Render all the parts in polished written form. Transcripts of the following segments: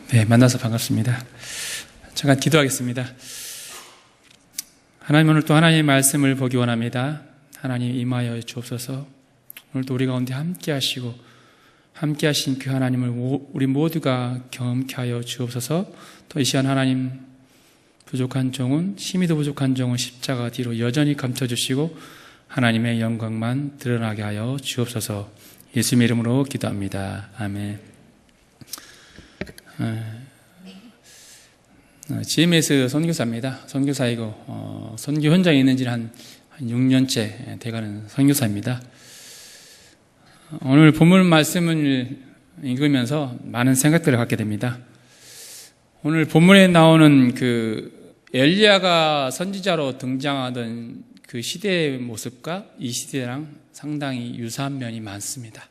네, 만나서 반갑습니다. 잠깐 기도하겠습니다. 하나님, 오늘 또 하나님의 말씀을 보기 원합니다. 하나님 임하여 주옵소서. 오늘도 우리 가운데 함께 하시고 함께 하신 그 하나님을 우리 모두가 경험케 하여 주옵소서. 또 이 시간 하나님, 부족한 종은, 힘이 더 부족한 종은 십자가 뒤로 여전히 감춰주시고 하나님의 영광만 드러나게 하여 주옵소서. 예수님의 이름으로 기도합니다. 아멘. GMS 선교사입니다. 선교사이고 선교 현장에 있는 지는 한 6년째 돼가는 선교사입니다. 오늘 본문 말씀을 읽으면서 많은 생각들을 갖게 됩니다. 오늘 본문에 나오는 그 엘리야가 선지자로 등장하던 그 시대의 모습과 이 시대랑 상당히 유사한 면이 많습니다.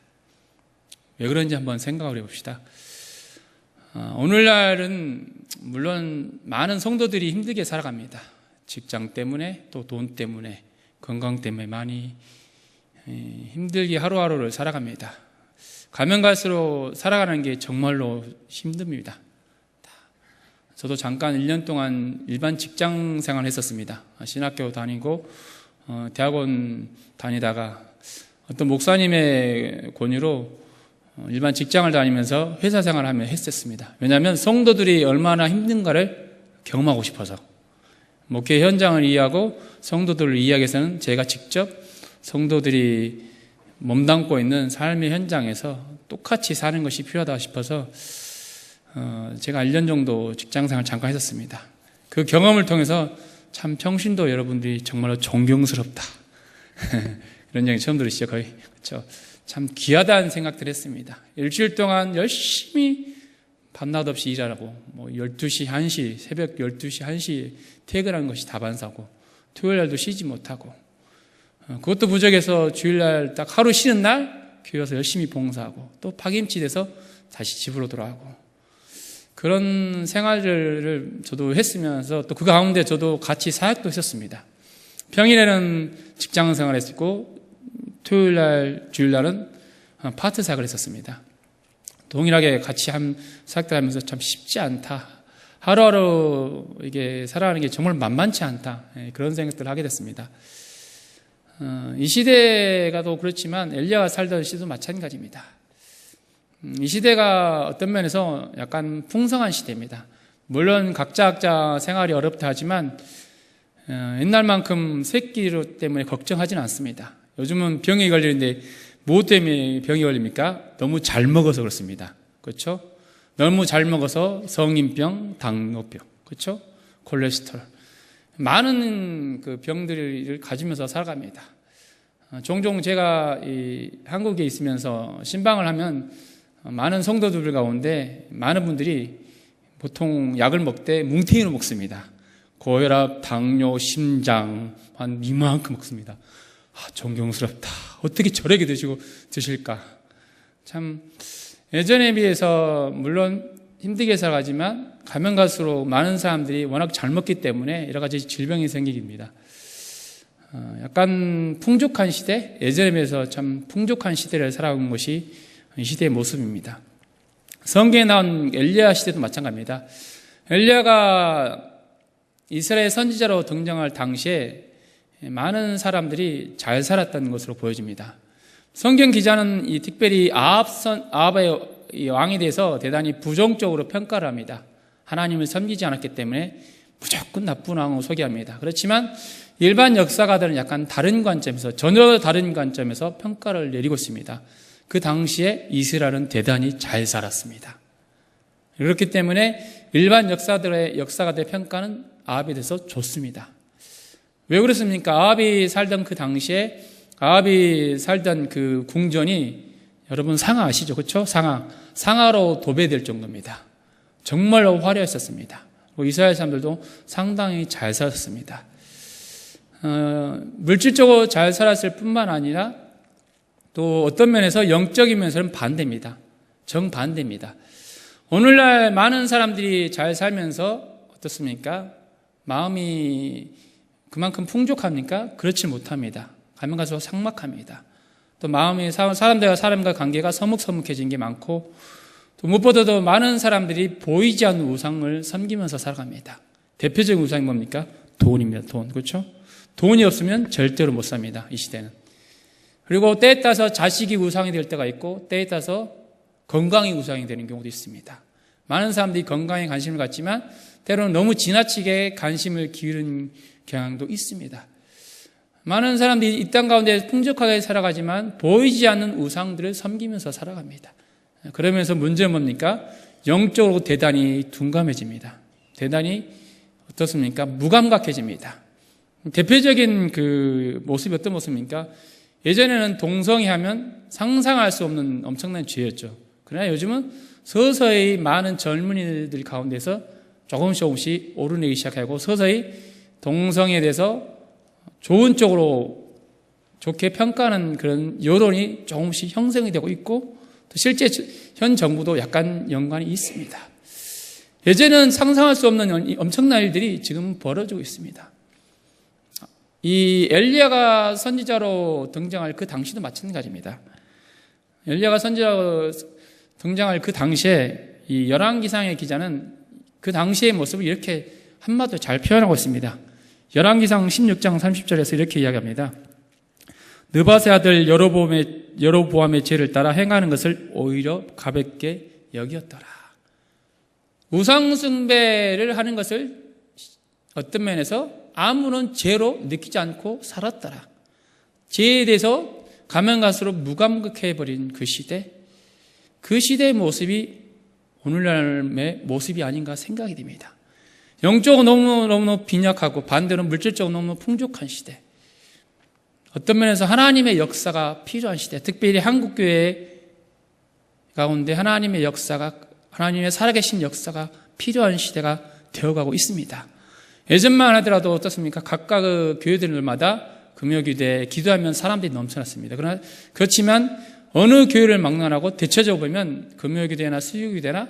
왜 그런지 한번 생각을 해봅시다. 오늘날은 물론 많은 성도들이 힘들게 살아갑니다. 직장 때문에, 또 돈 때문에, 건강 때문에 많이 힘들게 하루하루를 살아갑니다. 가면 갈수록 살아가는 게 정말로 힘듭니다. 저도 잠깐 1년 동안 일반 직장 생활을 했었습니다. 신학교 다니고 대학원 다니다가 어떤 목사님의 권유로 일반 직장을 다니면서 회사 생활을 하며 했었습니다. 왜냐하면 성도들이 얼마나 힘든가를 경험하고 싶어서. 목회 현장을 이해하고 성도들을 이해하기 위해서는 제가 직접 성도들이 몸담고 있는 삶의 현장에서 똑같이 사는 것이 필요하다 싶어서 제가 1년 정도 직장 생활을 잠깐 했었습니다. 그 경험을 통해서 참 평신도 여러분들이 정말로 존경스럽다. 이런 얘기 처음 들으시죠? 거의. 그렇죠? 참 귀하다는 생각들을 했습니다. 일주일 동안 열심히 밤낮 없이 일하라고 12시, 1시, 새벽 12시, 1시 퇴근한 것이 다반사고 토요일 날도 쉬지 못하고 그것도 부족해서 주일날 딱 하루 쉬는 날 교회 와서 열심히 봉사하고 또 파김치 돼서 다시 집으로 돌아가고 그런 생활을 저도 했으면서 또 그 가운데 저도 같이 사역도 했었습니다. 평일에는 직장 생활을 했었고 토요일날, 주일날은 파트 사역을 했었습니다. 동일하게 같이 사역들 하면서 참 쉽지 않다. 하루하루 이게 살아가는 게 정말 만만치 않다. 그런 생각들을 하게 됐습니다. 이 시대가 또 그렇지만 엘리야가 살던 시대도 마찬가지입니다. 이 시대가 어떤 면에서 약간 풍성한 시대입니다. 물론 각자 생활이 어렵다 하지만 옛날만큼 새끼 때문에 걱정하지는 않습니다. 요즘은 병이 걸리는데 뭐 때문에 병이 걸립니까? 너무 잘 먹어서 그렇습니다. 그렇죠? 너무 잘 먹어서 성인병, 당뇨병, 그렇죠? 콜레스테롤. 많은 그 병들을 가지면서 살아갑니다. 종종 제가 한국에 있으면서 신방을 하면 많은 성도들 가운데 많은 분들이 보통 약을 먹되 뭉탱이로 먹습니다. 고혈압, 당뇨, 심장 한 이만큼 먹습니다. 존경스럽다. 어떻게 저렇게 드실까? 참 예전에 비해서 물론 힘들게 살아가지만 가면 갈수록 많은 사람들이 워낙 잘 먹기 때문에 여러 가지 질병이 생깁니다. 약간 풍족한 시대, 예전에 비해서 참 풍족한 시대를 살아온 것이 이 시대의 모습입니다. 성경에 나온 엘리야 시대도 마찬가지입니다. 엘리야가 이스라엘 선지자로 등장할 당시에 많은 사람들이 잘 살았다는 것으로 보여집니다. 성경 기자는 특별히 아합의 왕에 대해서 대단히 부정적으로 평가를 합니다. 하나님을 섬기지 않았기 때문에 무조건 나쁜 왕으로 소개합니다. 그렇지만 일반 역사가들은 약간 다른 관점에서, 전혀 다른 관점에서 평가를 내리고 있습니다. 그 당시에 이스라엘은 대단히 잘 살았습니다. 그렇기 때문에 일반 역사가들의 평가는 아합에 대해서 좋습니다. 왜 그렇습니까? 아합이 살던 그 당시에 아합이 살던 그 궁전이 여러분 상하 아시죠? 그렇죠? 상하로 도배될 정도입니다. 정말로 화려했었습니다. 이스라엘 사람들도 상당히 잘 살았습니다. 물질적으로 잘 살았을 뿐만 아니라 또 어떤 면에서 영적인 면에서는 반대입니다. 정반대입니다. 오늘날 많은 사람들이 잘 살면서 어떻습니까? 마음이 그만큼 풍족합니까? 그렇지 못합니다. 가면 갈수록 삭막합니다. 또 마음이 사람들과 관계가 서먹서먹해진 게 많고 또 무엇보다도 많은 사람들이 보이지 않는 우상을 섬기면서 살아갑니다. 대표적인 우상이 뭡니까? 돈입니다. 돈. 그렇죠? 돈이 없으면 절대로 못 삽니다. 이 시대는. 그리고 때에 따라서 자식이 우상이 될 때가 있고 때에 따라서 건강이 우상이 되는 경우도 있습니다. 많은 사람들이 건강에 관심을 갖지만 때로는 너무 지나치게 관심을 기울이는 경향도 있습니다. 많은 사람들이 이 땅 가운데 풍족하게 살아가지만 보이지 않는 우상들을 섬기면서 살아갑니다. 그러면서 문제는 뭡니까? 영적으로 대단히 둔감해집니다. 대단히 어떻습니까? 무감각해집니다. 대표적인 그 모습이 어떤 모습입니까? 예전에는 동성애 하면 상상할 수 없는 엄청난 죄였죠. 그러나 요즘은 서서히 많은 젊은이들 가운데서 조금씩 오르내리기 시작하고 서서히 동성애에 대해서 좋은 쪽으로 좋게 평가하는 그런 여론이 조금씩 형성이 되고 있고 또 실제 현 정부도 약간 연관이 있습니다. 예전에는 상상할 수 없는 엄청난 일들이 지금 벌어지고 있습니다. 이 엘리야가 선지자로 등장할 그 당시도 마찬가지입니다. 엘리야가 선지자로 등장할 그 당시에 이 열왕기상의 기자는 그 당시의 모습을 이렇게 한마디로 잘 표현하고 있습니다. 열왕기상 16장 30절에서 이렇게 이야기합니다. 느밧의 아들 여로보암의 죄를 따라 행하는 것을 오히려 가볍게 여기었더라. 우상숭배를 하는 것을 어떤 면에서 아무런 죄로 느끼지 않고 살았더라. 죄에 대해서 가면 갈수록 무감각해버린 그 시대의 모습이 오늘날의 모습이 아닌가 생각이 됩니다. 영적으로 너무너무 빈약하고 반대로 물질적으로 너무 풍족한 시대. 어떤 면에서 하나님의 역사가 필요한 시대, 특별히 한국교회 가운데 하나님의 역사가, 하나님의 살아계신 역사가 필요한 시대가 되어가고 있습니다. 예전만 하더라도 어떻습니까? 각각 그 교회들마다 금요기도에 기도하면 사람들이 넘쳐났습니다. 그러나 그렇지만 어느 교회를 막론하고 대체적으로 보면 금요기도나 수요기도나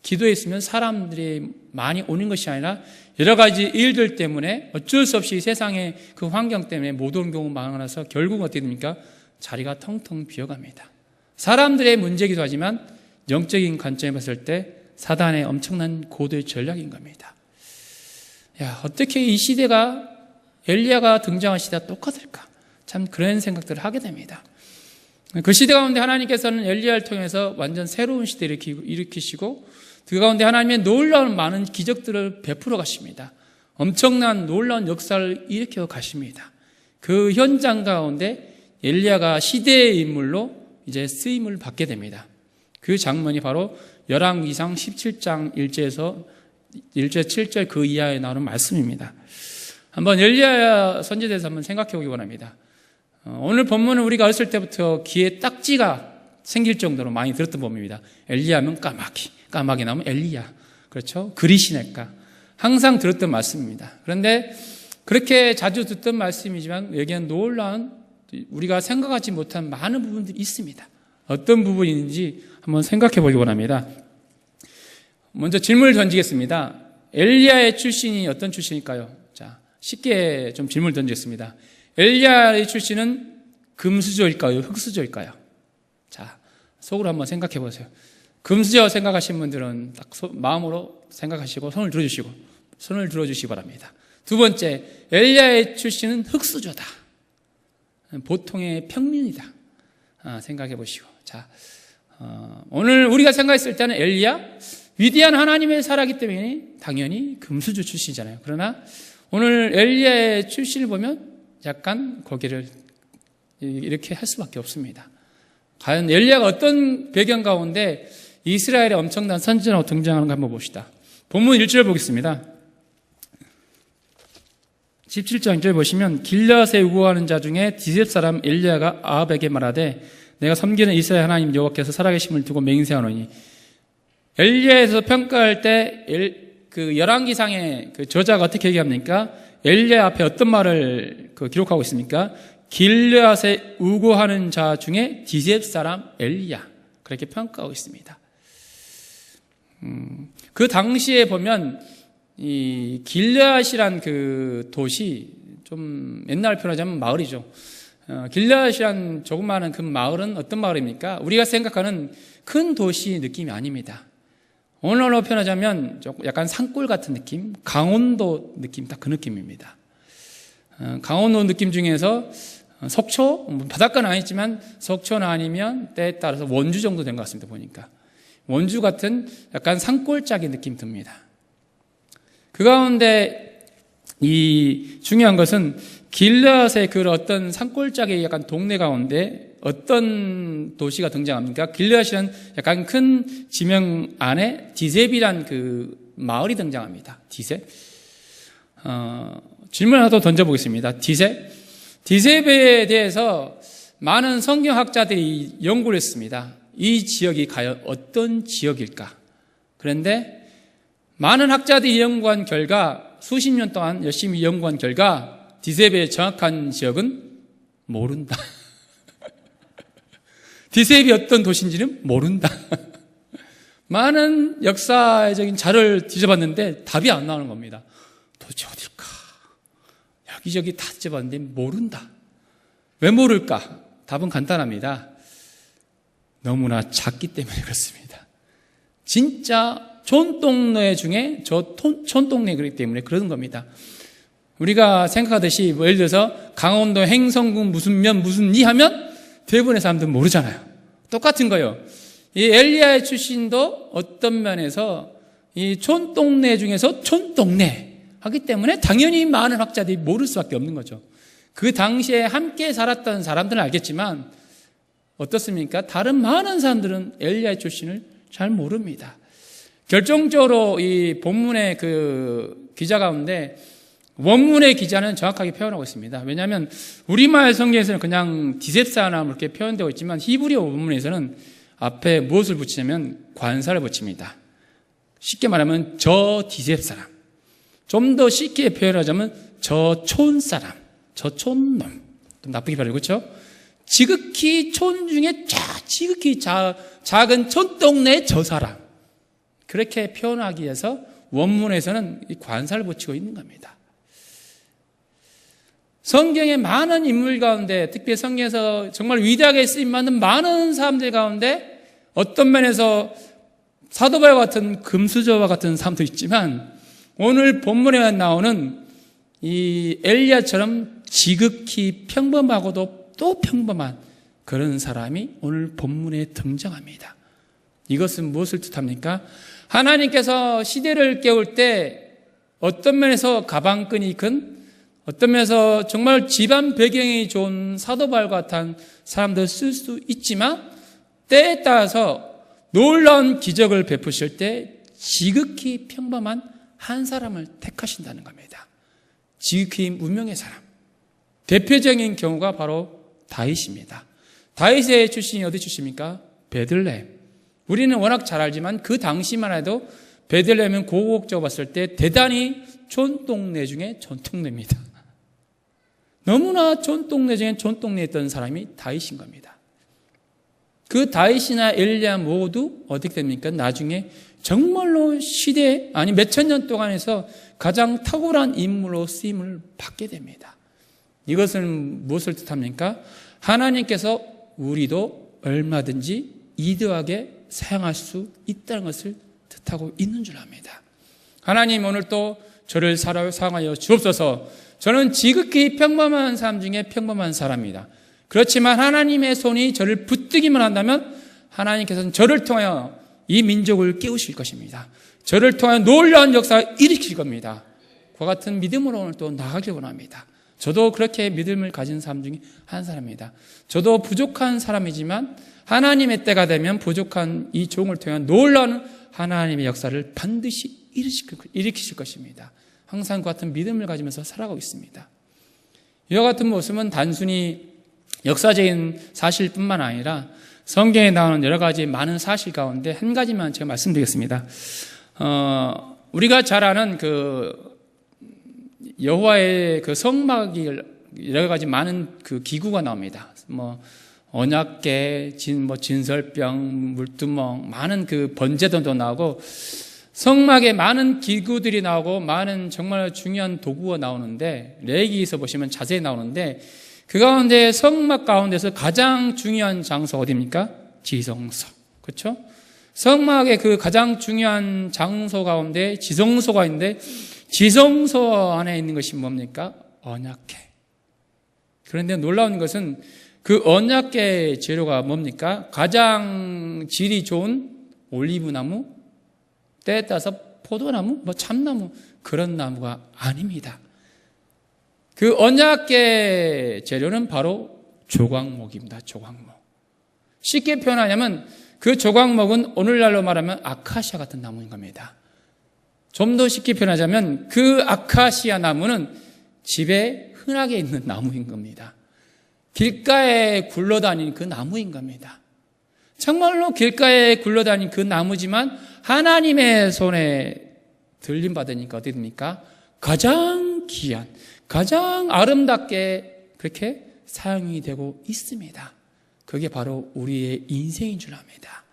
기도에 있으면 사람들이 많이 오는 것이 아니라 여러 가지 일들 때문에 어쩔 수 없이 세상의 그 환경 때문에 못 오는 경우가 많아서 결국 어떻게 됩니까? 자리가 텅텅 비어갑니다. 사람들의 문제이기도 하지만 영적인 관점에 봤을 때 사단의 엄청난 고도의 전략인 겁니다. 야, 어떻게 이 시대가 엘리야가 등장한 시대와 똑같을까? 참 그런 생각들을 하게 됩니다. 그 시대 가운데 하나님께서는 엘리야를 통해서 완전 새로운 시대를 일으키시고 그 가운데 하나님의 놀라운 많은 기적들을 베풀어 가십니다. 엄청난 놀라운 역사를 일으켜 가십니다. 그 현장 가운데 엘리야가 시대의 인물로 이제 쓰임을 받게 됩니다. 그 장면이 바로 열왕기상 17장 1절에서 1절 7절 그 이하에 나오는 말씀입니다. 한번 엘리야 선지에 대해서 한번 생각해 보기 원합니다. 오늘 본문은 우리가 어렸을 때부터 귀에 딱지가 생길 정도로 많이 들었던 본문입니다. 엘리야면 까마귀 나오면 엘리야. 그렇죠? 그리시네까. 항상 들었던 말씀입니다. 그런데 그렇게 자주 듣던 말씀이지만 여기는 놀라운 우리가 생각하지 못한 많은 부분들이 있습니다. 어떤 부분인지 한번 생각해 보기 원합니다. 먼저 질문을 던지겠습니다. 엘리야의 출신이 어떤 출신일까요? 자, 쉽게 좀 질문을 던지겠습니다. 엘리야의 출신은 금수저일까요? 흙수저일까요? 자, 속으로 한번 생각해 보세요. 금수저 생각하시는 분들은 딱 마음으로 생각하시고 손을 들어주시기 바랍니다. 두 번째, 엘리야의 출신은 흙수저다. 보통의 평민이다. 생각해 보시고. 자, 오늘 우리가 생각했을 때는 엘리야 위대한 하나님의 사라기 때문에 당연히 금수저 출신이잖아요. 그러나 오늘 엘리야의 출신을 보면 약간 거기를 이렇게 할 수밖에 없습니다. 과연 엘리야가 어떤 배경 가운데 이스라엘의 엄청난 선지자로 등장하는 가 한번 봅시다. 본문 1절 보겠습니다. 17장 1절 보시면 길앗에 우거하는 자 중에 디셉 사람 엘리야가 아합에게 말하되 내가 섬기는 이스라엘 하나님 여호와께서 살아계심을 두고 맹세하노니. 엘리야에서 평가할 때 그 열왕기상의 그 저자가 어떻게 얘기합니까? 엘리야 앞에 어떤 말을 기록하고 있습니까? 길앗에 우거하는 자 중에 디셉 사람 엘리야. 그렇게 평가하고 있습니다. 그 당시에 보면 이 길앗이란 그 도시 좀 옛날 표현하자면 마을이죠. 길르앗이란 조그마한 그 마을은 어떤 마을입니까? 우리가 생각하는 큰 도시 느낌이 아닙니다. 오늘날로 표현하자면 약간 산골 같은 느낌, 강원도 느낌, 딱 그 느낌입니다. 강원도 느낌 중에서 속초, 바닷가는 아니지만 속초는 아니면 때에 따라서 원주 정도 된 것 같습니다. 보니까 원주 같은 약간 산골짜기 느낌 듭니다. 그 가운데 이 중요한 것은 길르앗의 그 어떤 산골짜기 약간 동네 가운데 어떤 도시가 등장합니까? 길르앗이라는 약간 큰 지명 안에 디셉이란 그 마을이 등장합니다. 디셉. 질문 하나 더 던져보겠습니다. 디셉에 대해서 많은 성경학자들이 연구를 했습니다. 이 지역이 과연 어떤 지역일까? 그런데 많은 학자들이 연구한 결과, 수십 년 동안 열심히 연구한 결과 디셉의 정확한 지역은 모른다. 디셉이 어떤 도시인지는 모른다. 많은 역사적인 자료를 뒤져봤는데 답이 안 나오는 겁니다. 도대체 어딜까? 여기저기 다 뒤져봤는데 모른다. 왜 모를까? 답은 간단합니다. 너무나 작기 때문에 그렇습니다. 진짜 촌동네 중에 저 촌동네이기 때문에 그런 겁니다. 우리가 생각하듯이 예를 들어서 강원도 행성군 무슨 면 무슨 리 하면 대부분의 사람들은 모르잖아요. 똑같은 거예요. 이 엘리야의 출신도 어떤 면에서 이 촌동네 중에서 촌동네 하기 때문에 당연히 많은 학자들이 모를 수밖에 없는 거죠. 그 당시에 함께 살았던 사람들은 알겠지만 어떻습니까? 다른 많은 사람들은 엘리야의 출신을 잘 모릅니다. 결정적으로 이 본문의 그 기자 가운데 원문의 기자는 정확하게 표현하고 있습니다. 왜냐하면 우리말 성경에서는 그냥 디셉사나 이렇게 표현되고 있지만 히브리어 원문에서는 앞에 무엇을 붙이냐면 관사를 붙입니다. 쉽게 말하면 저 디셉 사람. 좀 더 쉽게 표현하자면 저 촌 사람, 저 촌놈. 좀 나쁘게 말해요, 그렇죠? 지극히 촌 중에 지극히 작은 촌동네의 저 사람. 그렇게 표현하기 위해서 원문에서는 이 관사를 붙이고 있는 겁니다. 성경의 많은 인물 가운데, 특히 성경에서 정말 위대하게 쓰임받는 많은 사람들 가운데 어떤 면에서 사도 바울 같은 금수저와 같은 사람도 있지만 오늘 본문에 나오는 이 엘리야처럼 지극히 평범하고도 또 평범한 그런 사람이 오늘 본문에 등장합니다. 이것은 무엇을 뜻합니까? 하나님께서 시대를 깨울 때 어떤 면에서 가방끈이 큰, 어떤 면에서 정말 집안 배경이 좋은 사도 바울 같은 사람들 쓸 수 있지만 때에 따라서 놀라운 기적을 베푸실 때 지극히 평범한 한 사람을 택하신다는 겁니다. 지극히 무명의 사람. 대표적인 경우가 바로 다윗입니다. 다윗의 출신이 어디 출신입니까? 베들레헴. 우리는 워낙 잘 알지만 그 당시만 해도 베들레헴은 고국적으로 봤을 때 대단히 촌동네 중에 촌동네입니다. 너무나 촌동네 중에 촌동네였던 사람이 다윗인 겁니다. 그 다윗이나 엘리야 모두 어떻게 됩니까? 나중에 정말로 시대, 아니 몇천 년 동안에서 가장 탁월한 인물로 쓰임을 받게 됩니다. 이것은 무엇을 뜻합니까? 하나님께서 우리도 얼마든지 이도하게 사용할 수 있다는 것을 뜻하고 있는 줄 압니다. 하나님 오늘 또 저를 사용하여 주옵소서. 저는 지극히 평범한 사람 중에 평범한 사람입니다. 그렇지만 하나님의 손이 저를 붙들기만 한다면 하나님께서는 저를 통하여 이 민족을 깨우실 것입니다. 저를 통하여 놀라운 역사를 일으킬 겁니다. 그와 같은 믿음으로 오늘 또 나가길 원합니다. 저도 그렇게 믿음을 가진 사람 중에 한 사람입니다. 저도 부족한 사람이지만 하나님의 때가 되면 부족한 이 종을 통해 놀라운 하나님의 역사를 반드시 일으키실 것입니다. 항상 그 같은 믿음을 가지면서 살아가고 있습니다. 이와 같은 모습은 단순히 역사적인 사실뿐만 아니라 성경에 나오는 여러 가지 많은 사실 가운데 한 가지만 제가 말씀드리겠습니다. 우리가 잘 아는 그 여호와의 그 성막이 여러 가지 많은 그 기구가 나옵니다. 언약궤, 진설병, 물두멍, 많은 그 번제도도 나오고 성막에 많은 기구들이 나오고 많은 정말 중요한 도구가 나오는데 레위기에서 보시면 자세히 나오는데 그 가운데 성막 가운데서 가장 중요한 장소가 어디입니까? 지성소. 그렇죠? 성막의 그 가장 중요한 장소 가운데 지성소가 있는데 지성소 안에 있는 것이 뭡니까? 언약궤. 그런데 놀라운 것은 그 언약궤 재료가 뭡니까? 가장 질이 좋은 올리브나무, 때에 따라서 포도나무, 참나무, 그런 나무가 아닙니다. 그 언약궤 재료는 바로 조각목입니다. 조각목. 쉽게 표현하자면 그 조각목은 오늘날로 말하면 아카시아 같은 나무인 겁니다. 좀 더 쉽게 표현하자면 그 아카시아 나무는 집에 흔하게 있는 나무인 겁니다. 길가에 굴러다니는 그 나무인 겁니다. 정말로 길가에 굴러다니는 그 나무지만 하나님의 손에 들림받으니까 어떻게 됩니까? 가장 귀한, 가장 아름답게 그렇게 사용이 되고 있습니다. 그게 바로 우리의 인생인 줄 압니다.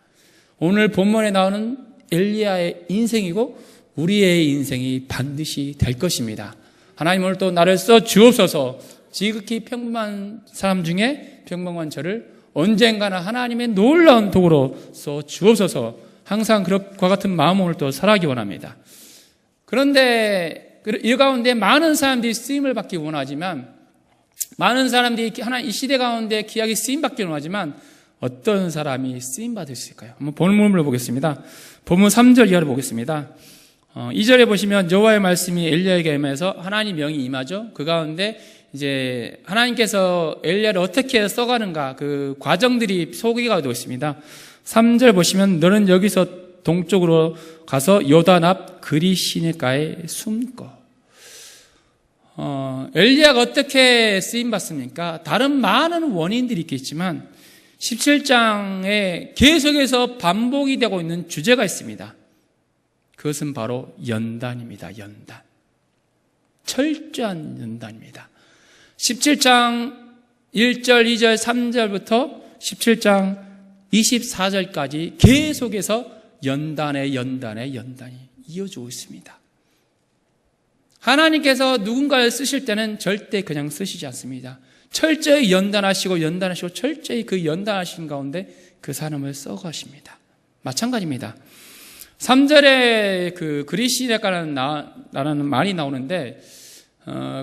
오늘 본문에 나오는 엘리야의 인생이고 우리의 인생이 반드시 될 것입니다. 하나님 오늘 또 나를 써 주옵소서. 지극히 평범한 사람 중에 평범한 저를 언젠가나 하나님의 놀라운 도구로 써 주옵소서. 항상 그와 같은 마음을 오늘 또 살아가기 원합니다. 그런데 이 가운데 많은 사람들이 쓰임을 받기 원하지만, 많은 사람들이 이 시대 가운데 귀하게 쓰임받기 원하지만 어떤 사람이 쓰임받을 수 있을까요? 한번 본문을 보겠습니다. 본문 3절 이하를 보겠습니다. 2절에 보시면 여호와의 말씀이 엘리야에게 임해서 하나님 영이 임하죠. 그 가운데 이제 하나님께서 엘리야를 어떻게 써가는가 그 과정들이 소개가 되고 있습니다. 3절 보시면 너는 여기서 동쪽으로 가서 요단 앞 그리 시내가에 숨고. 엘리야가 어떻게 쓰임받습니까? 다른 많은 원인들이 있겠지만 17장에 계속해서 반복이 되고 있는 주제가 있습니다. 그것은 바로 연단입니다. 연단. 철저한 연단입니다. 17장 1절, 2절, 3절부터 17장 24절까지 계속해서 연단이 이어지고 있습니다. 하나님께서 누군가를 쓰실 때는 절대 그냥 쓰시지 않습니다. 철저히 연단하시고 철저히 그 연단하신 가운데 그 사람을 써가십니다. 마찬가지입니다. 3절에 그 그리시네가라는 나라는 말이 나오는데,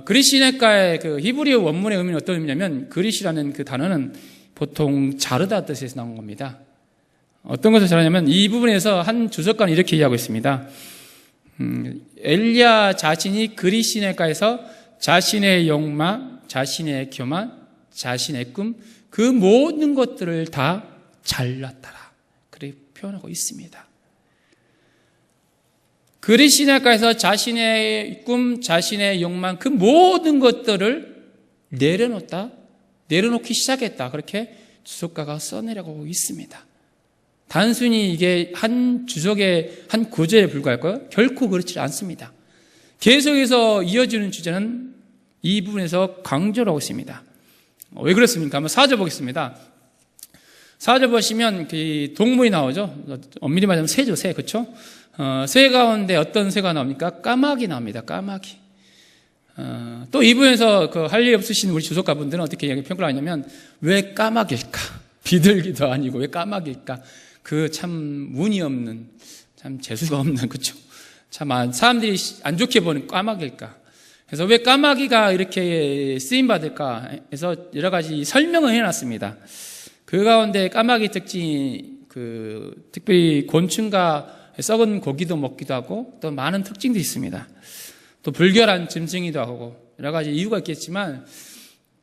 그리시네가의 그 히브리어 원문의 의미는 어떤 의미냐면, 그리시라는 그 단어는 보통 자르다 뜻에서 나온 겁니다. 어떤 것을 자르냐면, 이 부분에서 한 주석가는 이렇게 이해하고 있습니다. 엘리야 자신이 그리시네가에서 자신의 욕망, 자신의 교만, 자신의 꿈, 그 모든 것들을 다 잘랐더라. 그렇게 표현하고 있습니다. 그리시네가에서 자신의 꿈, 자신의 욕망, 그 모든 것들을 내려놓기 시작했다. 그렇게 주석가가 써내려가고 있습니다. 단순히 이게 한 주석의 한 구절에 불과할까요? 결코 그렇지 않습니다. 계속해서 이어지는 주제는 이 부분에서 강조를 하고 있습니다. 왜 그렇습니까? 한번 4절 보겠습니다. 4절 보시면 그 동물이 나오죠. 엄밀히 말하면 새죠, 새. 그렇죠? 새 가운데 어떤 새가 나옵니까? 까마귀 나옵니다. 까마귀. 또 이 부분에서 그 할 일 없으신 우리 주석가분들은 어떻게 평가를 하냐면, 왜 까마귀일까? 비둘기도 아니고 왜 까마귀일까? 그 참 운이 없는, 참 재수가 없는, 그렇죠? 참 사람들이 안 좋게 보는 까마귀일까? 그래서 왜 까마귀가 이렇게 쓰임 받을까? 해서 여러 가지 설명을 해놨습니다. 그 가운데 까마귀 특징이 특별히 곤충과 썩은 고기도 먹기도 하고 또 많은 특징도 있습니다. 또 불결한 짐승이기도 하고 여러 가지 이유가 있겠지만,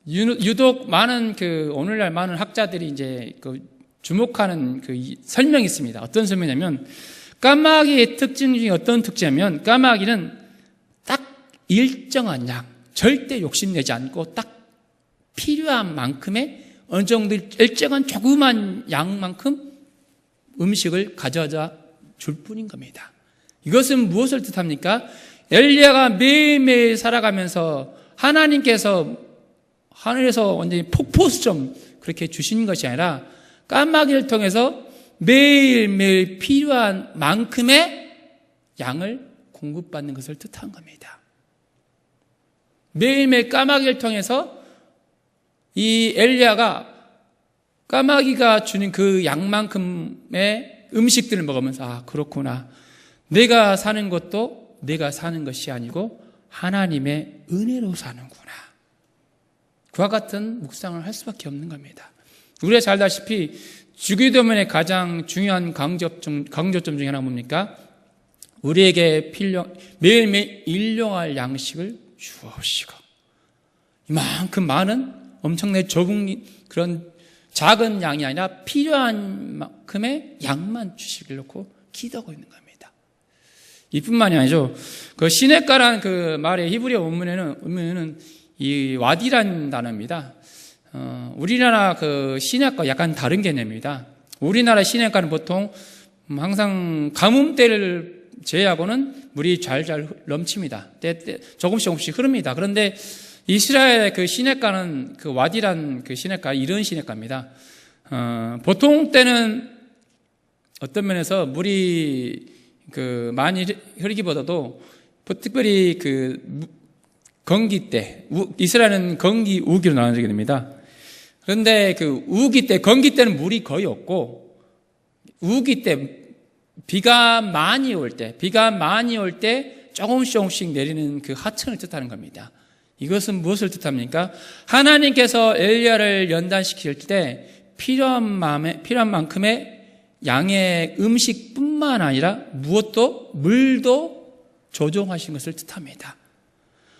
유독 많은 오늘날 많은 학자들이 이제 주목하는 설명이 있습니다. 어떤 설명이냐면, 까마귀의 특징 중에 어떤 특징이냐면, 까마귀는 딱 일정한 양, 절대 욕심내지 않고 딱 필요한 만큼의 어느 정도 일정한 조그만 양만큼 음식을 가져다 줄 뿐인 겁니다. 이것은 무엇을 뜻합니까? 엘리야가 매일매일 살아가면서 하나님께서 하늘에서 완전히 폭포수처럼 그렇게 주신 것이 아니라 까마귀를 통해서 매일매일 필요한 만큼의 양을 공급받는 것을 뜻한 겁니다. 매일매일 까마귀를 통해서 이 엘리야가 까마귀가 주는 그 양만큼의 음식들을 먹으면서 아, 그렇구나. 내가 사는 것도 내가 사는 것이 아니고 하나님의 은혜로 사는구나. 그와 같은 묵상을 할 수밖에 없는 겁니다. 우리가 잘 알다시피 주기도문의 가장 중요한 강조점 중에 하나가 뭡니까? 우리에게 매일매일 일용할 양식을 주옵시고, 이만큼 많은 엄청나게 좁은 그런 작은 양이 아니라 필요한 만큼의 양만 주시길 놓고 기도하고 있는 겁니다. 이뿐만이 아니죠. 그 시내가라는 그 말의 히브리어 원문에는 이 와디라는 단어입니다. 우리나라 그 시내가 약간 다른 개념입니다. 우리나라 시내가는 보통 항상 가뭄때를 제외하고는 물이 잘잘 넘칩니다. 조금씩 흐릅니다. 그런데 이스라엘의 그 시내가는 그 와디란 그 시내가 이런 시내가입니다. 보통 때는 어떤 면에서 물이 그 많이 흐르기보다도 특별히 그 건기 때, 이스라엘은 건기, 우기로 나눠지게 됩니다. 그런데 그 우기 때, 건기 때는 물이 거의 없고, 우기 때, 비가 많이 올 때 조금씩 내리는 그 하천을 뜻하는 겁니다. 이것은 무엇을 뜻합니까? 하나님께서 엘리야를 연단시킬 때 필요한 만큼의 양의 음식뿐만 아니라 물도 조종하신 것을 뜻합니다.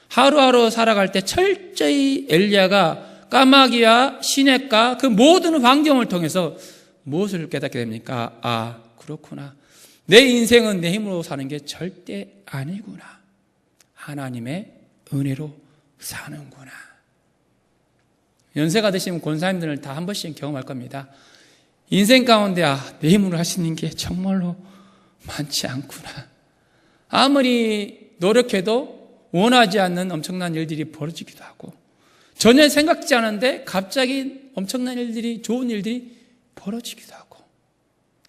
하루하루 살아갈 때 철저히 엘리야가 까마귀와 시냇가 그 모든 환경을 통해서 무엇을 깨닫게 됩니까? 아, 그렇구나. 내 인생은 내 힘으로 사는 게 절대 아니구나. 하나님의 은혜로 사는구나. 연세가 드시면 권사님들은 다 한 번씩 경험할 겁니다. 인생 가운데 내 힘으로 할 수 있는 게 정말로 많지 않구나. 아무리 노력해도 원하지 않는 엄청난 일들이 벌어지기도 하고, 전혀 생각지 않은데 갑자기 엄청난 일들이, 좋은 일들이 벌어지기도 하고,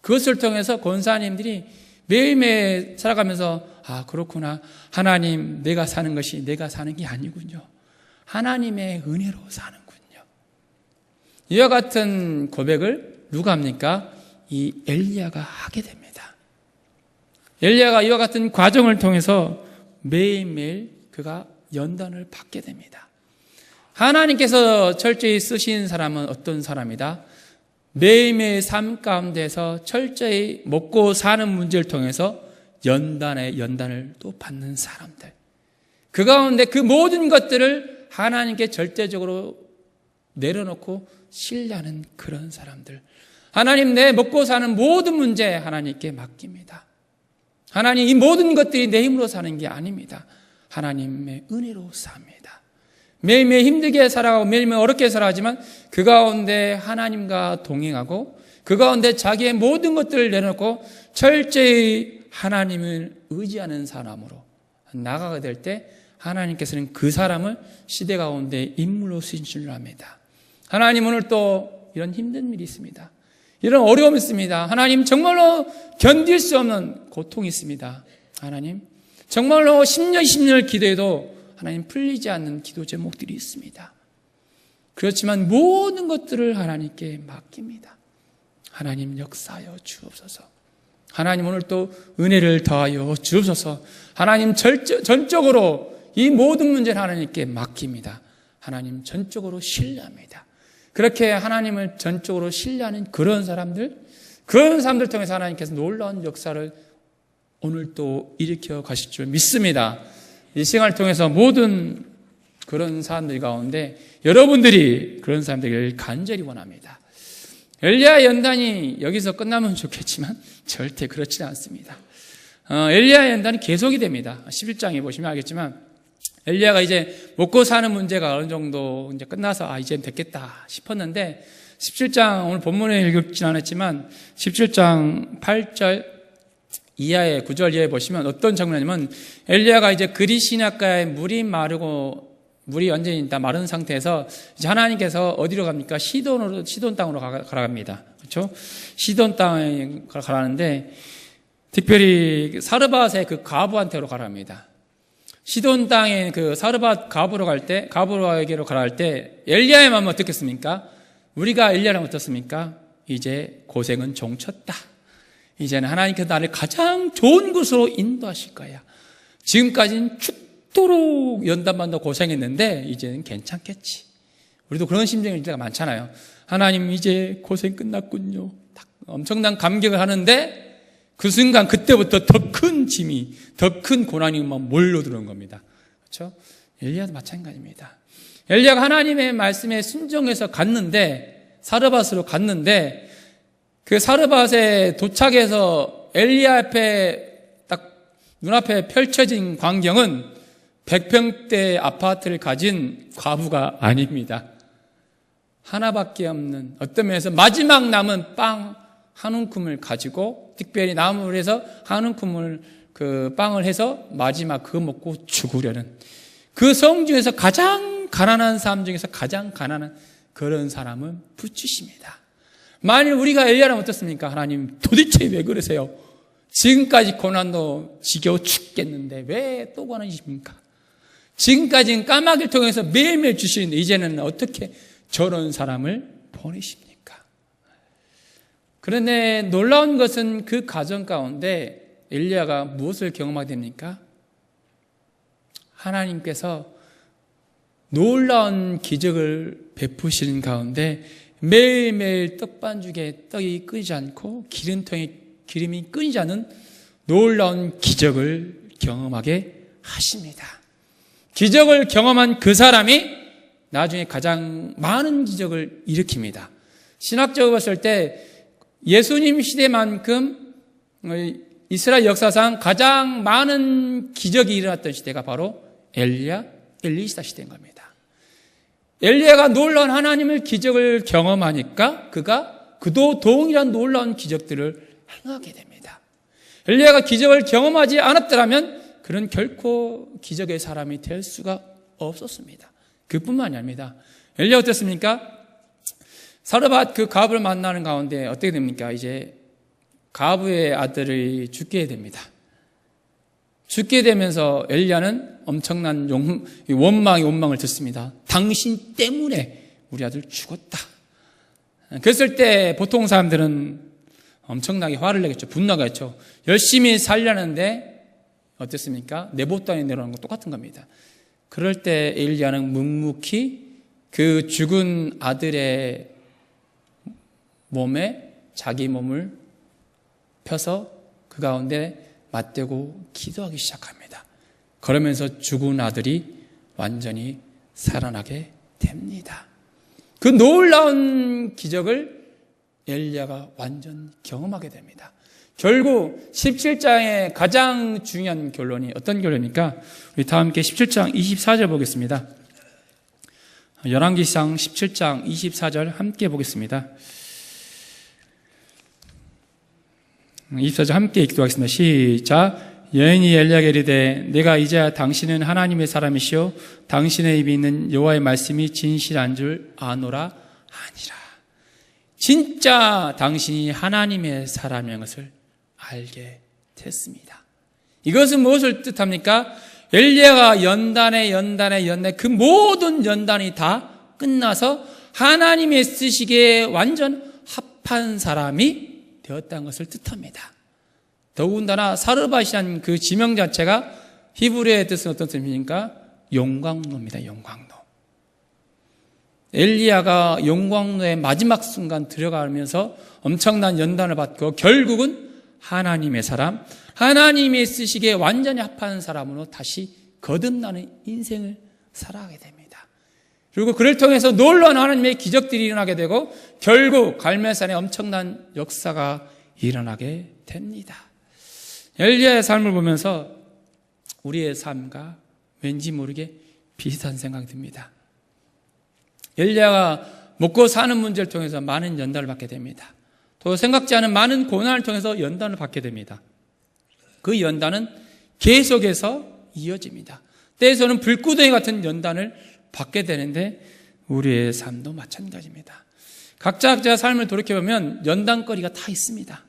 그것을 통해서 권사님들이 매일매일 살아가면서 아, 그렇구나. 하나님, 내가 사는 것이 내가 사는 게 아니군요. 하나님의 은혜로 사는군요. 이와 같은 고백을 누가 합니까? 이 엘리야가 하게 됩니다. 엘리야가 이와 같은 과정을 통해서 매일매일 그가 연단을 받게 됩니다. 하나님께서 철저히 쓰신 사람은 어떤 사람이다? 매일매일 삶 가운데서 철저히 먹고 사는 문제를 통해서 연단을 또 받는 사람들. 그 가운데 그 모든 것들을 하나님께 절대적으로 내려놓고 신뢰하는 그런 사람들. 하나님, 내 먹고 사는 모든 문제 하나님께 맡깁니다. 하나님, 이 모든 것들이 내 힘으로 사는 게 아닙니다. 하나님의 은혜로 삽니다. 매일매일 힘들게 살아가고 매일매일 어렵게 살아가지만 그 가운데 하나님과 동행하고 그 가운데 자기의 모든 것들을 내놓고 철저히 하나님을 의지하는 사람으로 나가게 될 때 하나님께서는 그 사람을 시대 가운데 인물로 쓰신 줄 압니다. 하나님, 오늘 또 이런 힘든 일이 있습니다. 이런 어려움이 있습니다. 하나님, 정말로 견딜 수 없는 고통이 있습니다. 하나님, 정말로 10년, 20년을 기도해도 하나님 풀리지 않는 기도 제목들이 있습니다. 그렇지만 모든 것들을 하나님께 맡깁니다. 하나님, 역사하여 주옵소서. 하나님, 오늘 또 은혜를 더하여 주옵소서. 하나님, 전적으로 이 모든 문제를 하나님께 맡깁니다. 하나님, 전적으로 신뢰합니다. 그렇게 하나님을 전적으로 신뢰하는 그런 사람들 통해서 하나님께서 놀라운 역사를 오늘 또 일으켜 가실 줄 믿습니다. 이 시간을 통해서 모든 그런 사람들 가운데 여러분들이 그런 사람들을 간절히 원합니다. 엘리야 연단이 여기서 끝나면 좋겠지만 절대 그렇지는 않습니다. 엘리야 연단이 계속이 됩니다. 11장에 보시면 알겠지만 엘리야가 이제 먹고 사는 문제가 어느 정도 이제 끝나서 이제 됐겠다 싶었는데 17장 오늘 본문에 읽진 않았지만 17장 8절 이하의 9절 이하에 보시면 어떤 장면이냐면 엘리야가 이제 그리시나가에 물이 완전히 다 마른 상태에서 이제 하나님께서 어디로 갑니까? 시돈 땅으로 가랍니다. 그렇죠? 시돈 땅에 가라는데 특별히 사르밧의 그 과부한테로 가랍니다. 시돈 땅에 그 사르밧 가브로에게로 가라 할 때 엘리야의 마음은 어떻겠습니까? 우리가 엘리야라면 어떻습니까? 이제 고생은 종쳤다. 이제는 하나님께서 나를 가장 좋은 곳으로 인도하실 거야. 지금까지는 죽도록 연단받아 고생했는데 이제는 괜찮겠지. 우리도 그런 심정일 때가 많잖아요. 하나님 이제 고생 끝났군요. 엄청난 감격을 하는데 그 순간 그때부터 더 큰 짐이, 더 큰 고난이 막 몰려드는 겁니다. 그렇죠? 엘리야도 마찬가지입니다. 엘리야가 하나님의 말씀에 순종해서 갔는데, 사르밧으로 갔는데, 그 사르밧에 도착해서 엘리야 앞에 딱 눈앞에 펼쳐진 광경은 100평대 아파트를 가진 과부가 아닙니다. 하나밖에 없는, 어떤 면에서 마지막 남은 빵 한 움큼을 가지고 특별히 나무를 해서 한 움큼을 그 빵을 해서 마지막 그거 먹고 죽으려는 그 성중에서 가장 가난한 사람 중에서 가장 가난한 그런 사람은 붙이십니다. 만일 우리가 엘리야라면 어떻습니까? 하나님 도대체 왜 그러세요? 지금까지 고난도 지겨워 죽겠는데 왜 또 고난이십니까? 지금까지는 까마귀를 통해서 매일매일 주시는데 이제는 어떻게 저런 사람을 보내십니까? 그런데 놀라운 것은 그 과정 가운데 엘리야가 무엇을 경험하게 됩니까? 하나님께서 놀라운 기적을 베푸시는 가운데 매일매일 떡반죽에 떡이 끊이지 않고 기름통에 기름이 끊이지 않는 놀라운 기적을 경험하게 하십니다. 기적을 경험한 그 사람이 나중에 가장 많은 기적을 일으킵니다. 신학적으로 봤을 때 예수님 시대만큼 이스라엘 역사상 가장 많은 기적이 일어났던 시대가 바로 엘리야 시대인 겁니다. 엘리야가 놀라운 하나님의 기적을 경험하니까 그가 그도 동일한 놀라운 기적들을 행하게 됩니다. 엘리야가 기적을 경험하지 않았더라면 그는 결코 기적의 사람이 될 수가 없었습니다. 그뿐만이 아닙니다. 엘리야 어땠습니까? 사르밧 그 가브를 만나는 가운데 어떻게 됩니까? 이제 가브의 아들이 죽게 됩니다. 죽게 되면서 엘리야는 엄청난 원망을 듣습니다. 당신 때문에 우리 아들 죽었다. 그랬을 때 보통 사람들은 엄청나게 화를 내겠죠. 분노하겠죠. 열심히 살려는데 어땠습니까? 내 보따리에 내려오는 거 똑같은 겁니다. 그럴 때 엘리야는 묵묵히 그 죽은 아들의 몸에 자기 몸을 펴서 그 가운데 맞대고 기도하기 시작합니다. 그러면서 죽은 아들이 완전히 살아나게 됩니다. 그 놀라운 기적을 엘리야가 완전 경험하게 됩니다. 결국 17장의 가장 중요한 결론이 어떤 결론입니까? 우리 다 함께 17장 24절 보겠습니다. 열왕기상 17장 24절 함께 보겠습니다. 24절 함께 읽도록 하겠습니다. 시작. 여인이 엘리야에게 이르되 내가 이제야 당신은 하나님의 사람이시오 당신의 입에 있는 여호와의 말씀이 진실한 줄 아노라 하니라. 진짜 당신이 하나님의 사람인 것을 알게 됐습니다. 이것은 무엇을 뜻합니까? 엘리야가 연단에 그 모든 연단이 다 끝나서 하나님의 쓰시기에 완전 합한 사람이 되었다는 것을 뜻합니다. 더군다나 사르밧이라는 그 지명 자체가 히브리어의 뜻은 어떤 뜻입니까? 용광로입니다. 용광로. 엘리야가 용광로의 마지막 순간 들어가면서 엄청난 연단을 받고 결국은 하나님의 사람, 하나님의 쓰시기에 완전히 합한 사람으로 다시 거듭나는 인생을 살아가게 됩니다. 그리고 그를 통해서 놀라운 하나님의 기적들이 일어나게 되고 결국 갈멜산에 엄청난 역사가 일어나게 됩니다. 엘리야의 삶을 보면서 우리의 삶과 왠지 모르게 비슷한 생각이 듭니다. 엘리야가 먹고 사는 문제를 통해서 많은 연단을 받게 됩니다. 또 생각지 않은 많은 고난을 통해서 연단을 받게 됩니다. 그 연단은 계속해서 이어집니다. 때에서는 불구덩이 같은 연단을 받게 되는데 우리의 삶도 마찬가지입니다. 각자 삶을 돌이켜보면 연단거리가 다 있습니다.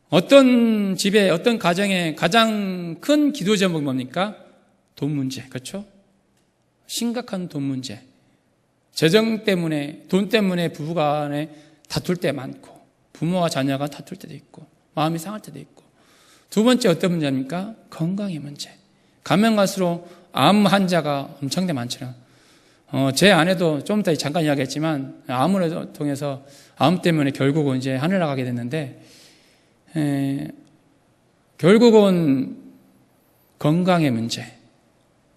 어떤 집에 어떤 가정에 가장 큰 기도 제목이 뭡니까? 돈 문제, 그렇죠? 심각한 돈 문제. 재정 때문에, 돈 때문에 부부간에 다툴 때 많고, 부모와 자녀가 다툴 때도 있고, 마음이 상할 때도 있고. 두 번째 어떤 문제입니까? 건강의 문제. 가면 갈수록 암 환자가 엄청나게 많죠. 제 아내도 좀 이따 잠깐 이야기했지만, 암을 통해서 암 때문에 결국은 이제 하늘 나가게 됐는데, 결국은 건강의 문제,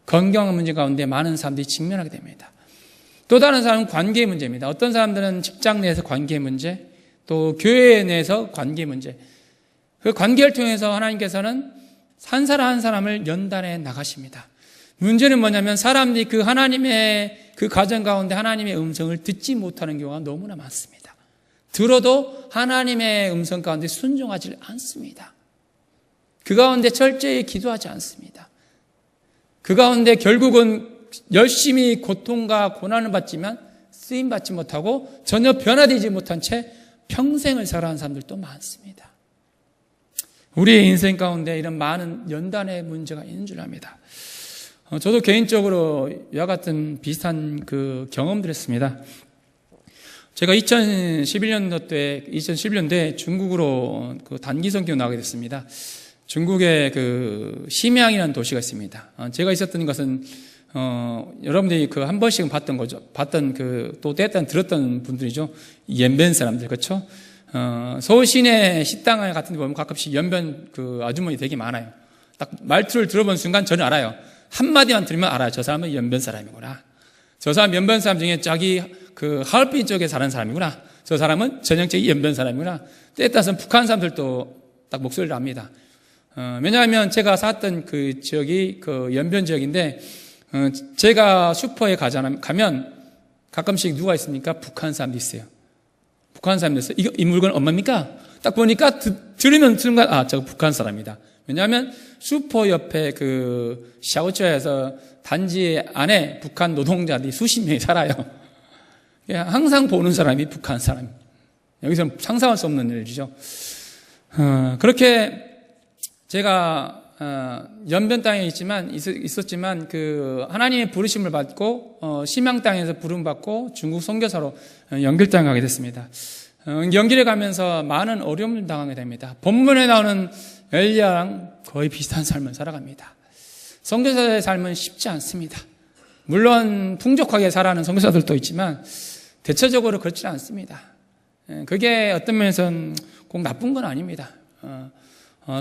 건강의 문제 가운데 많은 사람들이 직면하게 됩니다. 또 다른 사람은 관계의 문제입니다. 어떤 사람들은 직장 내에서 관계의 문제, 또 교회 내에서 관계의 문제. 그 관계를 통해서 하나님께서는 한 사람 한 사람을 연단해 나가십니다. 문제는 뭐냐면 사람들이 그 하나님의 그 가정 가운데 하나님의 음성을 듣지 못하는 경우가 너무나 많습니다. 들어도 하나님의 음성 가운데 순종하지 않습니다. 그 가운데 철저히 기도하지 않습니다. 그 가운데 결국은 열심히 고통과 고난을 받지만 쓰임받지 못하고 전혀 변화되지 못한 채 평생을 살아가는 사람들도 많습니다. 우리의 인생 가운데 이런 많은 연단의 문제가 있는 줄 압니다. 저도 개인적으로 이와 같은 비슷한 그 경험들을 했습니다. 제가 2011년도에 중국으로 그 단기 선교 나가게 됐습니다. 중국에 그 심양이라는 도시가 있습니다. 제가 있었던 것은 여러분들이 그 한 번씩은 봤던 그 또 때때는 들었던 분들이죠. 연변 사람들, 그렇죠? 서울 시내 식당 같은 데 보면 가끔씩 연변 그 아주머니 되게 많아요. 딱 말투를 들어본 순간 저는 알아요. 한마디만 들으면 알아요. 저 사람은 연변 사람이구나. 저 사람 연변 사람 중에 자기 그 하얼빈 쪽에 사는 사람이구나. 저 사람은 전형적인 연변 사람이구나. 때에 따라서는 북한 사람들도 딱 목소리를 압니다. 왜냐하면 제가 살았던 그 지역이 그 연변 지역인데, 제가 슈퍼에 가면 가끔씩 누가 있습니까? 북한 사람도 있어요. 북한 사람도 있어요. 이 물건 얼마입니까? 딱 보니까 들으면 순간, 저거 북한 사람이다. 왜냐하면 슈퍼 옆에 그 샤오쩌에서 단지 안에 북한 노동자들이 수십 명이 살아요. 항상 보는 사람이 북한 사람. 여기서는 상상할 수 없는 일이죠. 그렇게 제가 연변 땅에 있었지만 그 하나님의 부르심을 받고 심양 땅에서 부름 받고 중국 선교사로 연길 땅에 가게 됐습니다. 연길에 가면서 많은 어려움을 당하게 됩니다. 본문에 나오는 엘리야랑 거의 비슷한 삶을 살아갑니다. 선교사의 삶은 쉽지 않습니다. 물론 풍족하게 살아가는 선교사들도 있지만 대체적으로 그렇지 않습니다. 그게 어떤 면에서는 꼭 나쁜 건 아닙니다.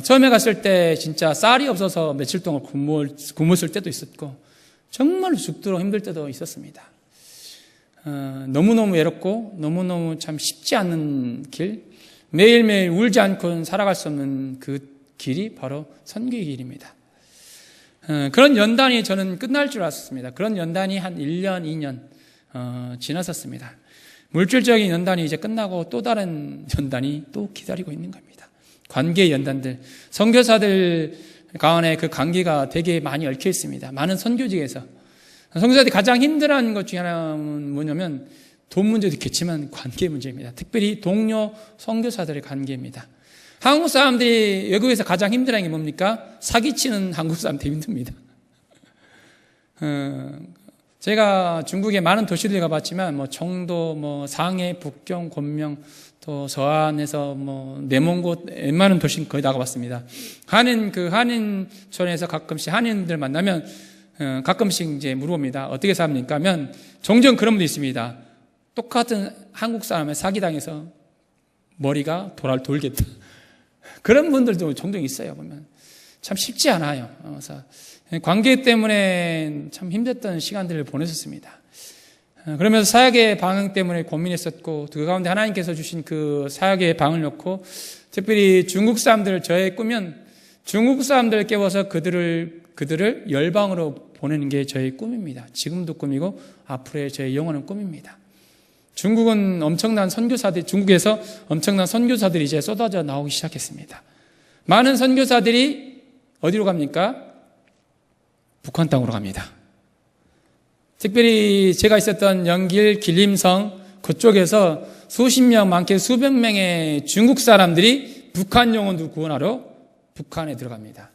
처음에 갔을 때 진짜 쌀이 없어서 며칠 동안 굶었을 때도 있었고 정말 죽도록 힘들 때도 있었습니다. 너무너무 외롭고 너무너무 참 쉽지 않은 길, 매일매일 울지 않고는 살아갈 수 없는 그 길이 바로 선교의 길입니다. 그런 연단이 저는 끝날 줄 알았습니다. 그런 연단이 한 1년, 2년 지났었습니다. 물질적인 연단이 이제 끝나고 또 다른 연단이 또 기다리고 있는 겁니다. 관계의 연단들, 선교사들 가운데 그 관계가 되게 많이 얽혀 있습니다. 많은 선교직에서 선교사들이 가장 힘들어하는 것 중에 하나는 뭐냐면 돈 문제도 있겠지만 관계 문제입니다. 특별히 동료 선교사들의 관계입니다. 한국 사람들이 외국에서 가장 힘들어하는 게 뭡니까? 사기치는 한국 사람들이 힘듭니다. 제가 중국의 많은 도시들 가봤지만 뭐 청도, 상해, 북경, 곤명, 또 서안에서 내몽고 웬만한 도시 거의 다 가봤습니다. 한인촌에서 가끔씩 한인들 만나면 가끔씩 이제 물어봅니다. 어떻게 삽니까? 하면 종종 그런 분도 있습니다. 똑같은 한국 사람의 사기당해서 머리가 돌겠다. 그런 분들도 종종 있어요. 보면 참 쉽지 않아요. 그래서 관계 때문에 참 힘들었던 시간들을 보냈었습니다. 그러면서 사역의 방향 때문에 고민했었고 그 가운데 하나님께서 주신 그 사역의 방을 놓고 특별히 중국 사람들을 저의 꿈은 중국 사람들을 깨워서 그들을 열방으로 보내는 게 저의 꿈입니다. 지금도 꿈이고 앞으로의 저의 영원한 꿈입니다. 중국은 중국에서 엄청난 선교사들이 이제 쏟아져 나오기 시작했습니다. 많은 선교사들이 어디로 갑니까? 북한 땅으로 갑니다. 특별히 제가 있었던 연길, 길림성 그쪽에서 수십 명, 많게 수백 명의 중국 사람들이 북한 영혼들 구원하러 북한에 들어갑니다.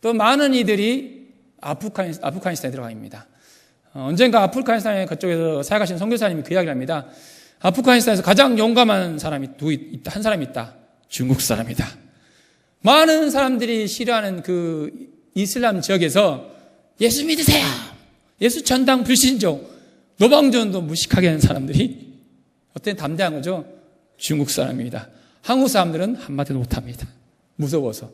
또 많은 이들이 아프가니스탄에 들어갑니다. 언젠가 아프가니스탄에 그쪽에서 사역하신 선교사님이 그 이야기를 합니다. 아프가니스탄에서 가장 용감한 사람이 한 사람이 있다. 중국 사람이다. 많은 사람들이 싫어하는 그 이슬람 지역에서 예수 믿으세요. 예수 전당 불신종, 노방전도 무식하게 하는 사람들이 어떤 담대한 거죠? 중국 사람입니다. 한국 사람들은 한마디도 못합니다. 무서워서.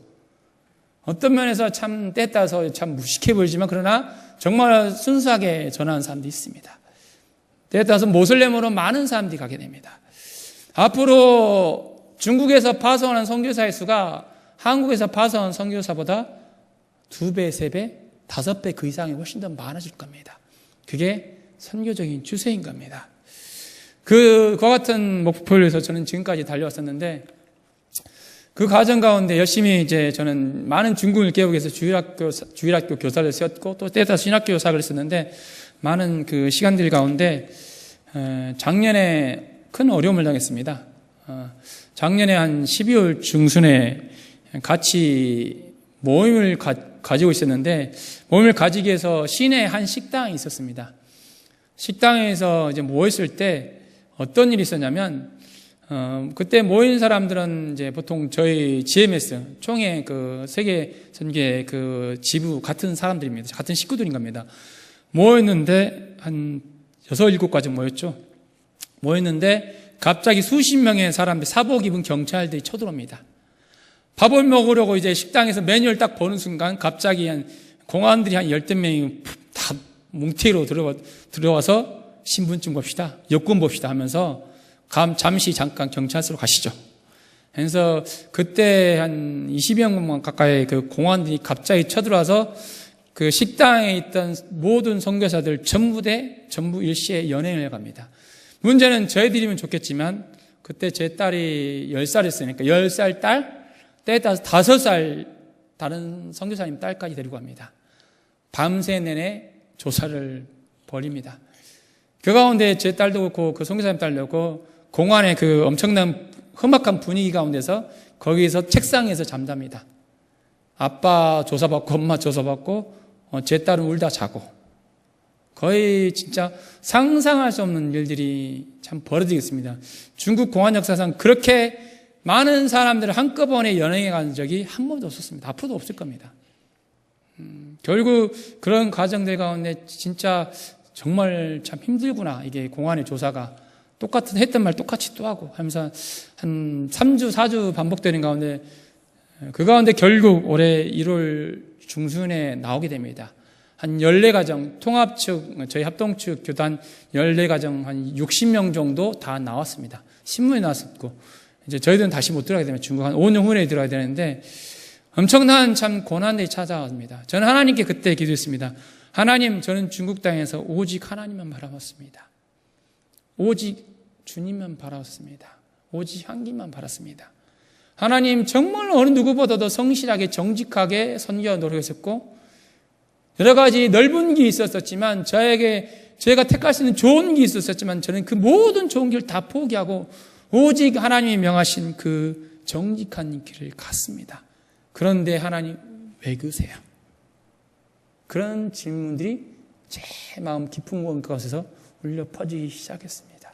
어떤 면에서 참 때 따라서 참 무식해 보이지만 그러나 정말 순수하게 전하는 사람도 있습니다. 때에 따라서 모슬렘으로 많은 사람들이 가게 됩니다. 앞으로 중국에서 파송하는 선교사의 수가 한국에서 파송하는 선교사보다 2배, 3배, 5배 그 이상이 훨씬 더 많아질 겁니다. 그게 선교적인 추세인 겁니다. 그와 같은 목표를 위해서 저는 지금까지 달려왔었는데 그 과정 가운데 열심히 이제 저는 많은 중국을 개혁해서 주일학교 교사를 세웠고 또 때에 따라 신학교 교사를 했었는데 많은 그 시간들 가운데 작년에 큰 어려움을 당했습니다. 작년에 한 12월 중순에 같이 모임을 가지고 있었는데 모임을 가지기 위해서 시내에 한 식당이 있었습니다. 식당에서 이제 모였을 때 어떤 일이 있었냐면 그때 모인 사람들은 이제 보통 저희 GMS 총회 그 세계 선교회 그 지부 같은 사람들입니다. 같은 식구들인 겁니다. 모였는데 한 6, 7가지 모였죠. 모였는데 갑자기 수십 명의 사람들 사복 입은 경찰들이 쳐들어옵니다. 밥을 먹으려고 이제 식당에서 메뉴를 딱 보는 순간 갑자기 공안들이 한 10명이 다 뭉태기로 들어와서 신분증 봅시다, 여권 봅시다 하면서 잠시 잠깐 경찰서로 가시죠. 그래서 그때 한 20여 명 가까이 그 공안들이 갑자기 쳐들어와서 그 식당에 있던 모든 선교사들 전부 일시에 연행을 갑니다. 문제는 저희들이면 좋겠지만 그때 제 딸이 10살이었으니까 10살 딸, 때에 따라서 5살 다른 선교사님 딸까지 데리고 갑니다. 밤새 내내 조사를 벌입니다. 그 가운데 제 딸도 그렇고 그 선교사님 딸도 그렇고 공안의 그 엄청난 험악한 분위기 가운데서 거기서 책상에서 잠답니다. 아빠 조사받고 엄마 조사받고 제 딸은 울다 자고 거의 진짜 상상할 수 없는 일들이 참 벌어지겠습니다. 중국 공안 역사상 그렇게 많은 사람들을 한꺼번에 연행해 간 적이 한 번도 없었습니다. 앞으로도 없을 겁니다. 결국 그런 과정들 가운데 진짜 정말 참 힘들구나. 이게 공안의 조사가 똑같은 했던 말 똑같이 또 하고 하면서 한 3주, 4주 반복되는 가운데 그 가운데 결국 올해 1월 중순에 나오게 됩니다. 한 14가정, 통합측, 저희 합동측 교단 14가정 한 60명 정도 다 나왔습니다. 신문에 나왔었고, 이제 저희들은 다시 못 들어가게 되면 중국 한 5년 후에 들어가야 되는데 엄청난 참 고난들이 찾아왔습니다. 저는 하나님께 그때 기도했습니다. 하나님, 저는 중국 땅에서 오직 하나님만 바라봤습니다. 오직 주님만 바라봤습니다. 오직 향기만 바랐습니다. 하나님, 정말 어느 누구보다도 성실하게 정직하게 선교와 노력했었고 여러 가지 넓은 길이 있었지만 제가 택할 수 있는 좋은 길이 있었지만 저는 그 모든 좋은 길을 다 포기하고 오직 하나님이 명하신 그 정직한 길을 갔습니다. 그런데 하나님 왜 그러세요? 그런 질문들이 제 마음 깊은 곳에서 울려 퍼지기 시작했습니다.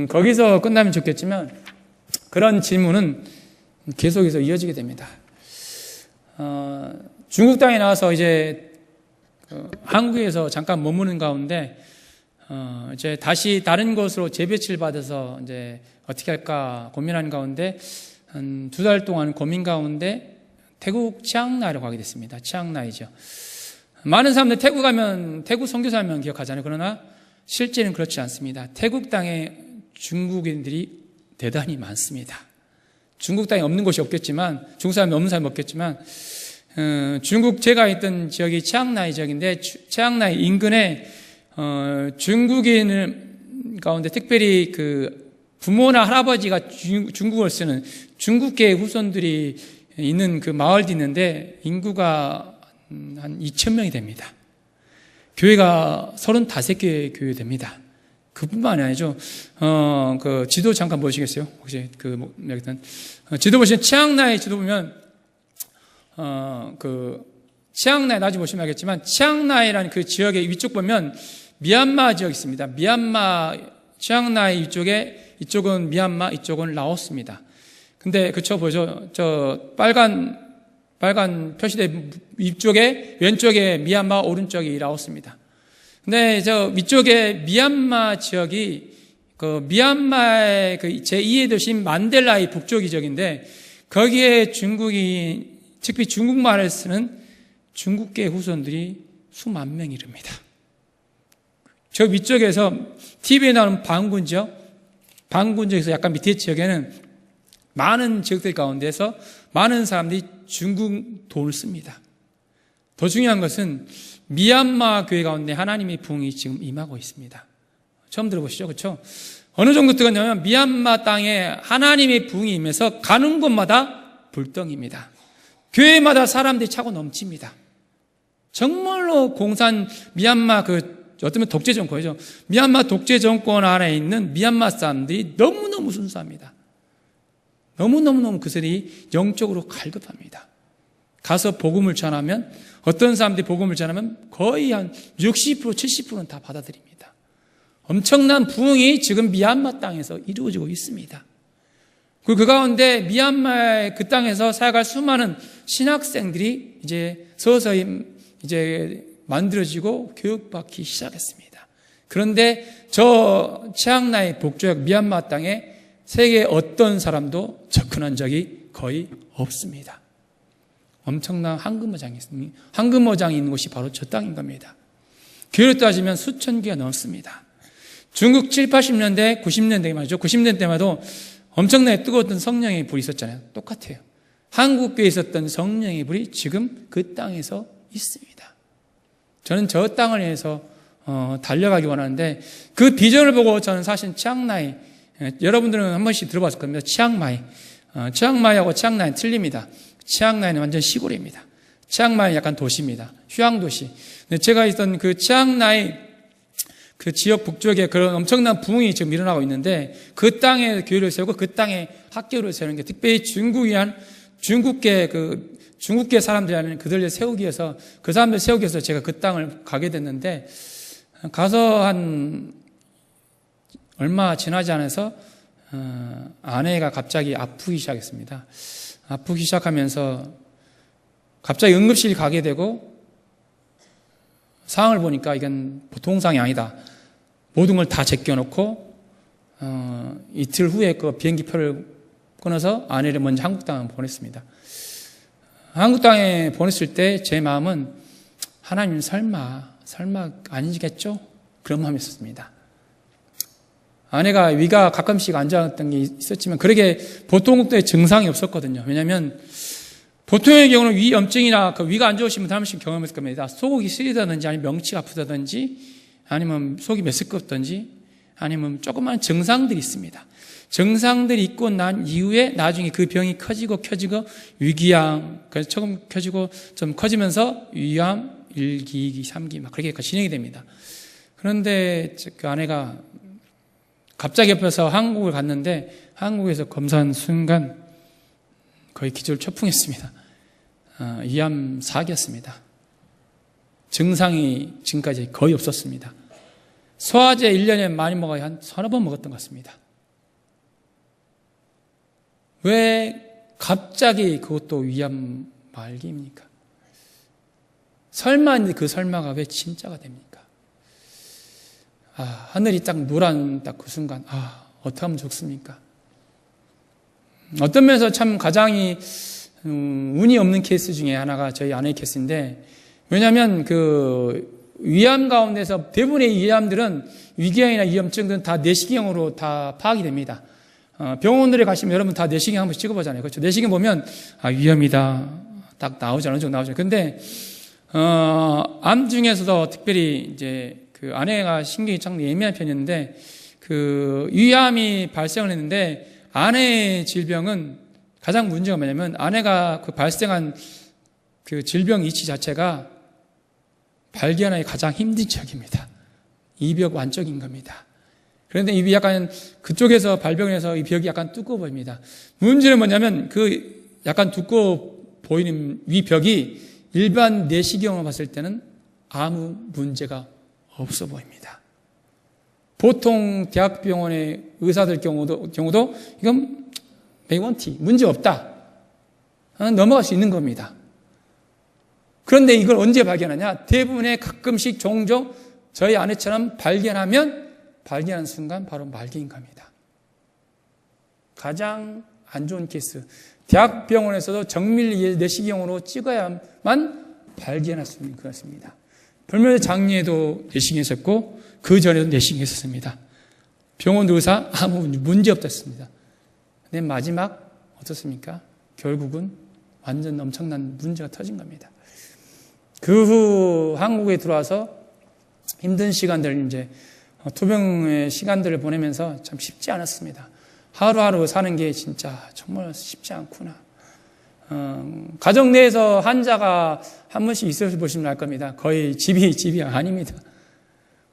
거기서 끝나면 좋겠지만 그런 질문은 계속해서 이어지게 됩니다. 중국 땅에 나와서 이제 한국에서 잠깐 머무는 가운데 이제 다시 다른 곳으로 재배치를 받아서 이제 어떻게 할까 고민하는 가운데 한 2달 동안 고민 가운데 태국 치앙라이로 가게 됐습니다. 치앙라이죠. 많은 사람들 태국 가면 태국 선교사면 기억하잖아요. 그러나 실제는 그렇지 않습니다. 태국 땅에 중국인들이 대단히 많습니다. 중국 땅에 없는 곳이 없겠지만 중국 사람이 없는 사람이 없겠지만 중국 제가 있던 지역이 치앙라이 지역인데 치앙라이 인근에 중국인 가운데 특별히 그 부모나 할아버지가 중국어를 쓰는 중국계 후손들이 있는 그 마을도 있는데 인구가 한 2,000명이 됩니다. 교회가 35개 교회 됩니다. 그뿐만이 아니죠. 그 지도 잠깐 보시겠어요? 혹시 지도 보시면 치앙라이 지도 보면 그 치앙라이 나중에 보시면 알겠지만 치앙라이라는 그 지역의 위쪽 보면 미얀마 지역이 있습니다. 미얀마 치앙라이 이쪽은 미얀마, 이쪽은 라오스입니다. 근데 그쵸 보죠. 저 빨간 표시된 위쪽에 왼쪽에 미얀마, 오른쪽이 라오스입니다. 근데 저 위쪽에 미얀마 지역이 그 미얀마의 그 제2의 도시인 만델라의 북쪽 지역인데 거기에 중국이 특히 중국말을 쓰는 중국계 후손들이 수만 명이 이릅니다. 저 위쪽에서 TV에 나오는 방군 지역에서 약간 밑에 지역에는 많은 지역들 가운데서 많은 사람들이 중국 돈을 씁니다. 더 중요한 것은 미얀마 교회 가운데 하나님의 부흥이 지금 임하고 있습니다. 처음 들어보시죠? 그렇죠? 어느 정도 뜨거냐면 미얀마 땅에 하나님의 부흥이 임해서 가는 곳마다 불덩입니다. 교회마다 사람들이 차고 넘칩니다. 정말로 공산 미얀마 어쩌면 독재 정권이죠. 미얀마 독재 정권 안에 있는 미얀마 사람들이 너무너무 순수합니다. 너무너무 그들이 영적으로 갈급합니다. 가서 복음을 전하면 어떤 사람들이 복음을 전하면 거의 한 60%, 70%는 다 받아들입니다. 엄청난 부흥이 지금 미얀마 땅에서 이루어지고 있습니다. 그리고 그 가운데 미얀마의 그 땅에서 살아갈 수많은 신학생들이 이제 서서히 이제 만들어지고 교육받기 시작했습니다. 그런데 저 치앙라이 북쪽 미얀마 땅에 세계 어떤 사람도 접근한 적이 거의 없습니다. 엄청난 황금어장이 있습니다. 황금어장이 있는 곳이 바로 저 땅인 겁니다. 교회로 따지면 수천 개가 넘습니다. 중국 7, 80년대, 90년대 말이죠. 90년대 말도 엄청나게 뜨거웠던 성령의 불이 있었잖아요. 똑같아요. 한국교회에 있었던 성령의 불이 지금 그 땅에서 있습니다. 저는 저 땅을 위해서 달려가기 원하는데 그 비전을 보고 저는 사실 치앙라이, 여러분들은 한 번씩 들어봤을 겁니다. 치앙마이하고 치앙라이는 틀립니다. 치앙라이는 완전 시골입니다. 치앙마이는 약간 도시입니다. 휴양도시. 제가 있던 그 치앙라이 그 지역 북쪽에 그런 엄청난 부흥이 지금 일어나고 있는데 그 땅에 교회를 세우고 그 땅에 학교를 세우는 게 특별히 중국계 사람들이라는 그들을 세우기 위해서 그 사람들 세우기 위해서 제가 그 땅을 가게 됐는데 가서 한 얼마 지나지 않아서 아내가 갑자기 아프기 시작했습니다. 아프기 시작하면서 갑자기 응급실 가게 되고 상황을 보니까 이건 보통 상황이 아니다. 모든 걸 다 제껴놓고 이틀 후에 그 비행기표를 끊어서 아내를 먼저 한국 땅에 보냈습니다. 한국 땅에 보냈을 때 제 마음은 하나님 설마 아니겠죠? 그런 마음이 있었습니다. 아내가 위가 가끔씩 안 좋았던 게 있었지만 그렇게 보통의 증상이 없었거든요. 왜냐하면 보통의 경우는 위 염증이나 그 위가 안 좋으신 분 한 번씩 경험했을 겁니다. 속이 쓰리다든지 아니면 명치가 아프다든지 아니면 속이 메스껍든지 아니면 조그마한 증상들이 있습니다. 증상들이 있고 난 이후에 나중에 그 병이 커지고 위궤양, 그래서 조금 커지고 좀 커지면서 위암, 1기, 2기, 3기 막 그렇게 진행이 됩니다. 그런데 그 아내가 갑자기 옆에서 한국을 갔는데 한국에서 검사한 순간 거의 기절 초풍했습니다. 위암 4기였습니다. 증상이 지금까지 거의 없었습니다. 소화제 1년에 많이 먹어야 한 서너 번 먹었던 것 같습니다. 왜 갑자기 그것도 위암 말기입니까? 설마인데 그 설마가 왜 진짜가 됩니까? 하늘이 딱 노란 딱 그 순간 어떻게 하면 좋습니까? 어떤 면에서 참 가장이 운이 없는 케이스 중에 하나가 저희 아내의 케이스인데 왜냐하면 그 위암 가운데서 대부분의 위암들은 위궤양이나 위염증들은 다 내시경으로 다 파악이 됩니다. 병원들에 가시면 여러분 다 내시경 한 번씩 찍어보잖아요. 그렇죠? 내시경 보면 위암이다 딱 나오잖아요. 어느 정도 나오죠. 근데 암 중에서도 특별히 이제 그 아내가 신경이 참 예민한 편이었는데 그 위암이 발생을 했는데 아내의 질병은 가장 문제가 뭐냐면 아내가 그 발생한 그 질병 이치 자체가 발견하기 가장 힘든 지역입니다. 이벽 완적인 겁니다. 그런데 이 약간 그쪽에서 발병해서 이 벽이 약간 두꺼워 보입니다. 문제는 뭐냐면 그 약간 두꺼워 보이는 위 벽이 일반 내시경으로 봤을 때는 아무 문제가 없어 보입니다. 보통 대학병원의 의사들 경우도 이건 매원티 문제 없다 넘어갈 수 있는 겁니다. 그런데 이걸 언제 발견하냐? 대부분의 가끔씩 종종 저희 아내처럼 발견하는 순간 바로 말기인 겁니다. 가장 안 좋은 케이스. 대학병원에서도 정밀 내시경으로 찍어야만 발견할 수 있는 것입니다. 불멸 장례에도 내시경했었고 그 전에도 내시경했었습니다. 병원 의사 아무 문제 없었습니다. 근데 마지막 어떻습니까? 결국은 완전 엄청난 문제가 터진 겁니다. 그 후 한국에 들어와서 힘든 시간들 이제 투병의 시간들을 보내면서 참 쉽지 않았습니다. 하루하루 사는 게 진짜 정말 쉽지 않구나. 가정 내에서 환자가 한 번씩 있어서 보시면 알 겁니다. 거의 집이 아닙니다.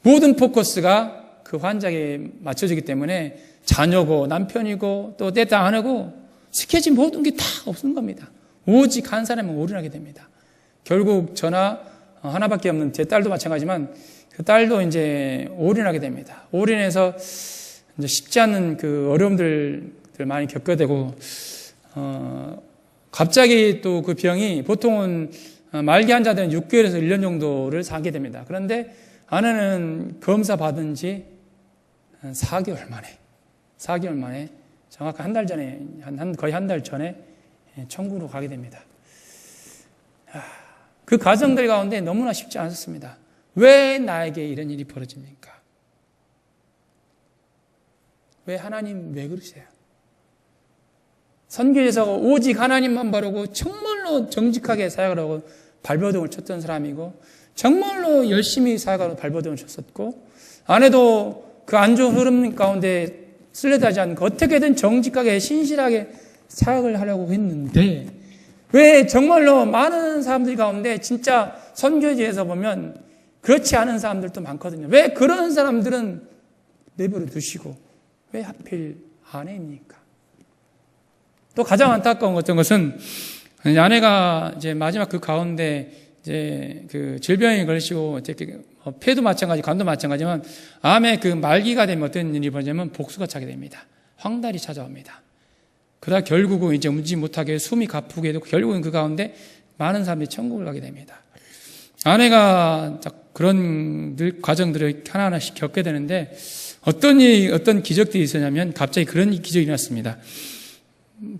모든 포커스가 그 환자에게 맞춰지기 때문에 자녀고 남편이고 또 내 아내고 스케줄 모든 게 다 없는 겁니다. 오직 한 사람만 올인하게 됩니다. 결국 저나 하나밖에 없는 제 딸도 마찬가지지만 그 딸도 이제 올인하게 됩니다. 올인해서 이제 쉽지 않은 그 어려움들 많이 겪게 되고, 갑자기 또 그 병이 보통은 말기 환자들은 6개월에서 1년 정도를 사게 됩니다. 그런데 아내는 검사 받은 지 4개월 만에 정확히 한 달 전에, 거의 한 달 전에 천국으로 가게 됩니다. 그 과정들 가운데 너무나 쉽지 않았습니다. 왜 나에게 이런 일이 벌어집니까? 왜 하나님 왜 그러세요? 선교에서 오직 하나님만 바라고 정말로 정직하게 사역하라고 발버둥을 쳤던 사람이고 정말로 열심히 사역하라고 발버둥을 쳤었고 아내도 그 안 좋은 흐름 가운데 쓸려다지 않고 어떻게든 정직하게 신실하게 사역을 하려고 했는데 왜 정말로 많은 사람들 가운데 진짜 선교지에서 보면 그렇지 않은 사람들도 많거든요. 왜 그런 사람들은 내버려 두시고 왜 하필 아내입니까? 또 가장 안타까운 어떤 것은 아내가 이제 마지막 그 가운데 이제 그 질병에 걸리시고 폐도 마찬가지, 간도 마찬가지지만 암의 그 말기가 되면 어떤 일이 벌어지냐면 복수가 차게 됩니다. 황달이 찾아옵니다. 그러다 결국은 이제 움직이지 못하게 숨이 가쁘게 되고 결국은 그 가운데 많은 사람들이 천국을 가게 됩니다. 아내가 그런 과정들을 하나하나씩 겪게 되는데 어떤 기적들이 있었냐면 갑자기 그런 기적이 일어났습니다.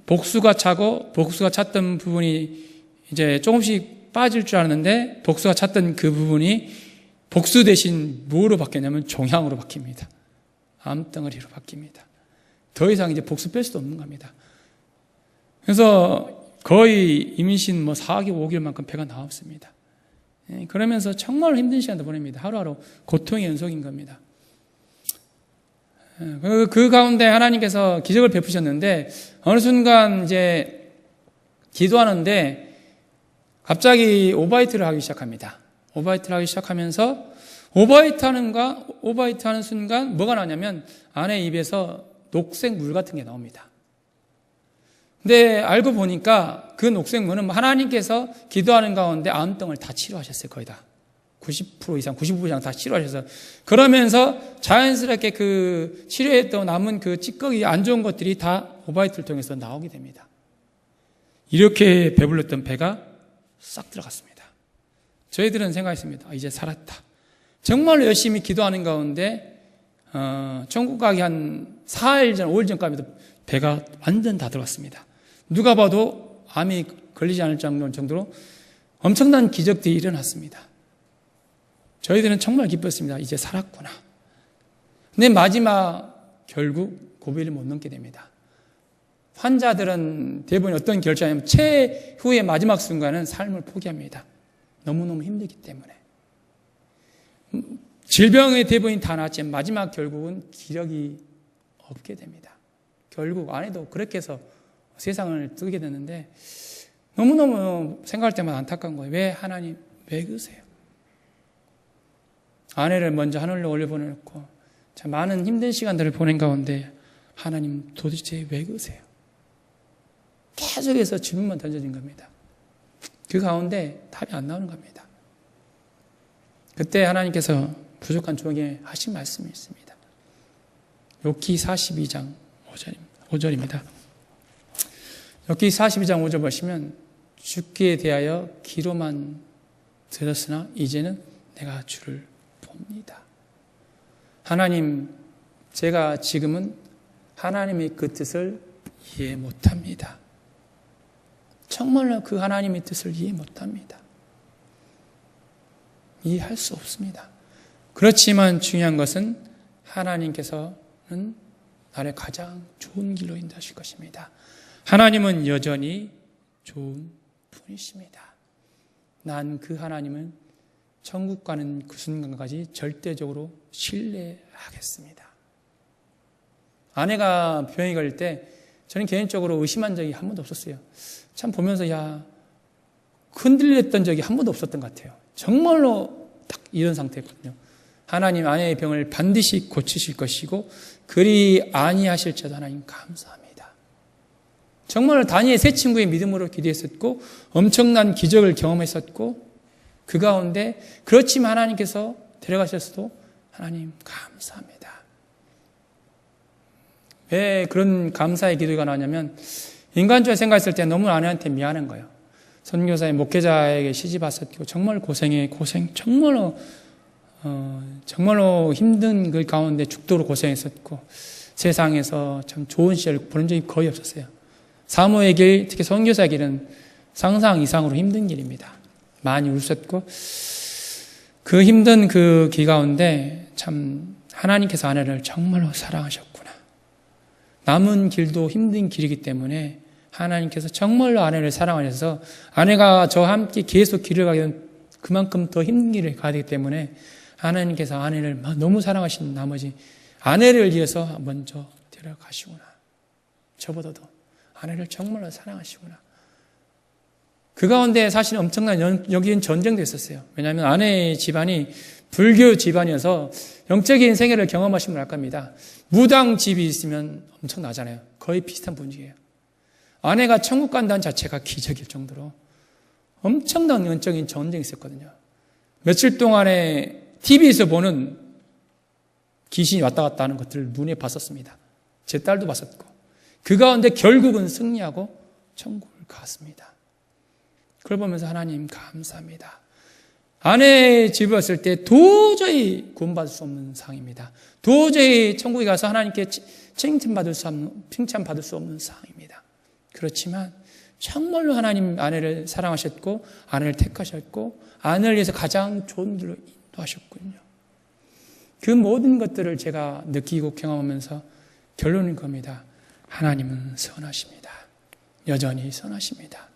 복수가 찼던 부분이 이제 조금씩 빠질 줄 알았는데 복수가 찼던 그 부분이 복수 대신 뭐로 바뀌었냐면 종양으로 바뀝니다. 암덩어리로 바뀝니다. 더 이상 이제 복수 뺄 수도 없는 겁니다. 그래서 거의 임신 4개월, 5개월만큼 배가 나왔습니다. 그러면서 정말 힘든 시간도 보냅니다. 하루하루 고통의 연속인 겁니다. 그 가운데 하나님께서 기적을 베푸셨는데 어느 순간 이제 기도하는데 갑자기 오바이트를 하기 시작합니다. 오바이트를 하기 시작하면서 오바이트 하는 순간 뭐가 나냐면 아내 입에서 녹색 물 같은 게 나옵니다. 근데 알고 보니까 그 녹색 물은 하나님께서 기도하는 가운데 암덩을 다 치료하셨어요. 거의 다. 90% 이상, 95% 이상 다 치료하셔서 그러면서 자연스럽게 그 치료했던 남은 그 찌꺼기 안 좋은 것들이 다 오바이트를 통해서 나오게 됩니다. 이렇게 배불렀던 배가 싹 들어갔습니다. 저희들은 생각했습니다. 이제 살았다. 정말로 열심히 기도하는 가운데 천국 가기 한 4일 전, 5일 전까지도 배가 완전 다 들어갔습니다. 누가 봐도 암이 걸리지 않을 정도로 엄청난 기적들이 일어났습니다. 저희들은 정말 기뻤습니다. 이제 살았구나. 근데 마지막 결국 고비를 못 넘게 됩니다. 환자들은 대부분 어떤 결정이냐면 최후의 마지막 순간은 삶을 포기합니다. 너무너무 힘들기 때문에. 질병의 대부분이 다 나았지만 마지막 결국은 기력이 없게 됩니다. 결국 아내도 그렇게 해서 세상을 뜨게 되는데 너무너무 생각할 때마다 안타까운 거예요. 왜 하나님 왜 그러세요? 아내를 먼저 하늘로 올려보내놓고 참 많은 힘든 시간들을 보낸 가운데 하나님 도대체 왜 그러세요? 계속해서 질문만 던져진 겁니다. 그 가운데 답이 안 나오는 겁니다. 그때 하나님께서 부족한 종에게 하신 말씀이 있습니다. 욥기 42장 5절입니다. 욥기 42장 5절 보시면 죽기에 대하여 귀로만 들었으나 이제는 내가 주를 봅니다. 하나님, 제가 지금은 하나님의 그 뜻을 이해 못합니다. 정말로 그 하나님의 뜻을 이해 못합니다. 이해할 수 없습니다. 그렇지만 중요한 것은 하나님께서는 나를 가장 좋은 길로 인도하실 것입니다. 하나님은 여전히 좋은 분이십니다. 난 그 하나님은 천국 가는 그 순간까지 절대적으로 신뢰하겠습니다. 아내가 병에 갈 때 저는 개인적으로 의심한 적이 한 번도 없었어요. 참 보면서 흔들렸던 적이 한 번도 없었던 것 같아요. 정말로 딱 이런 상태였거든요. 하나님 아내의 병을 반드시 고치실 것이고 그리 아니하실지라도 하나님 감사합니다. 정말 다니엘 세 친구의 믿음으로 기도했었고 엄청난 기적을 경험했었고 그 가운데 그렇지만 하나님께서 데려가셨어도 하나님 감사합니다. 왜 그런 감사의 기도가 나오냐면 인간적으로 생각했을 때 너무 아내한테 미안한 거예요. 선교사의 목회자에게 시집 왔었고 정말 고생 정말로 힘든 그 가운데 죽도록 고생했었고 세상에서 참 좋은 시절을 보낸 적이 거의 없었어요. 사모의 길, 특히 선교사의 길은 상상 이상으로 힘든 길입니다. 많이 울었고 그 힘든 그 길 가운데 참 하나님께서 아내를 정말로 사랑하셨구나. 남은 길도 힘든 길이기 때문에 하나님께서 정말로 아내를 사랑하셔서 아내가 저와 함께 계속 길을 가게 되면 그만큼 더 힘든 길을 가야 되기 때문에 하나님께서 아내를 너무 사랑하신 나머지 아내를 위해서 먼저 데려가시구나. 저보다도 아내를 정말로 사랑하시구나. 그 가운데 사실 엄청난 여기는 전쟁도 있었어요. 왜냐하면 아내의 집안이 불교 집안이어서 영적인 세계를 경험하시면 알 겁니다. 무당 집이 있으면 엄청나잖아요. 거의 비슷한 분위기예요. 아내가 천국 간다는 자체가 기적일 정도로 엄청난 영적인 전쟁이 있었거든요. 며칠 동안에 TV에서 보는 귀신이 왔다 갔다 하는 것들을 눈에 봤었습니다. 제 딸도 봤었고 그 가운데 결국은 승리하고 천국을 갔습니다. 그걸 보면서 하나님 감사합니다. 아내의 집에 왔을 때 도저히 구원받을 수 없는 상황입니다. 도저히 천국에 가서 하나님께 칭찬받을 수 없는 상황입니다. 그렇지만 정말로 하나님 아내를 사랑하셨고 아내를 택하셨고 아내를 위해서 가장 좋은 길로 인도하셨군요. 그 모든 것들을 제가 느끼고 경험하면서 결론인 겁니다. 하나님은 선하십니다. 여전히 선하십니다.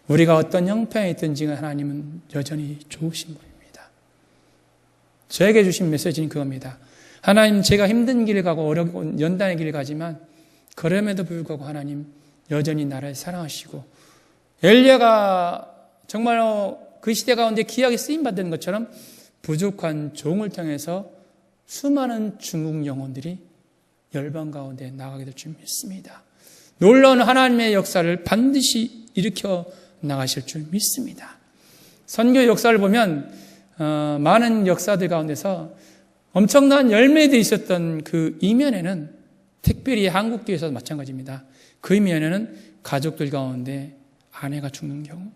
우리가 어떤 형편에 있든지 하나님은 여전히 좋으신 분입니다. 저에게 주신 메시지는 그겁니다. 하나님, 제가 힘든 길을 가고 어려운 연단의 길을 가지만 그럼에도 불구하고 하나님 여전히 나를 사랑하시고 엘리야가 정말로 그 시대 가운데 귀하게 쓰임받은 것처럼 부족한 종을 통해서 수많은 중국 영혼들이 열방 가운데 나가게 될 줄 믿습니다. 놀라운 하나님의 역사를 반드시 일으켜 나가실 줄 믿습니다. 선교 역사를 보면 많은 역사들 가운데서 엄청난 열매들이 있었던 그 이면에는 특별히 한국교회에서도 마찬가지입니다. 그 이면에는 가족들 가운데 아내가 죽는 경우,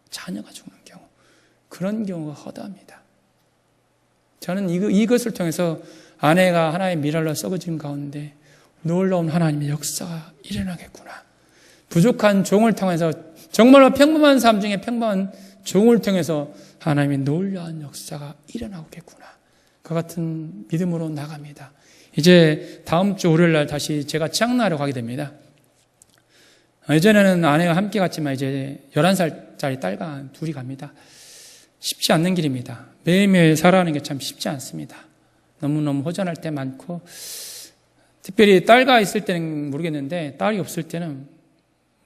자녀가 죽는 경우 그런 경우가 허다합니다. 저는 이것을 통해서 아내가 하나의 미랄로 썩어진 가운데 놀라운 하나님의 역사가 일어나겠구나. 부족한 종을 통해서 정말로 평범한 삶 중에 평범한 종을 통해서 하나님의 놀라운 역사가 일어나겠구나. 그 같은 믿음으로 나갑니다. 이제 다음 주 월요일 날 다시 제가 짱나러 가게 됩니다. 예전에는 아내와 함께 갔지만 이제 11살짜리 딸과 둘이 갑니다. 쉽지 않는 길입니다. 매일매일 살아가는 게 참 쉽지 않습니다. 너무너무 허전할 때 많고 특별히 딸과 있을 때는 모르겠는데 딸이 없을 때는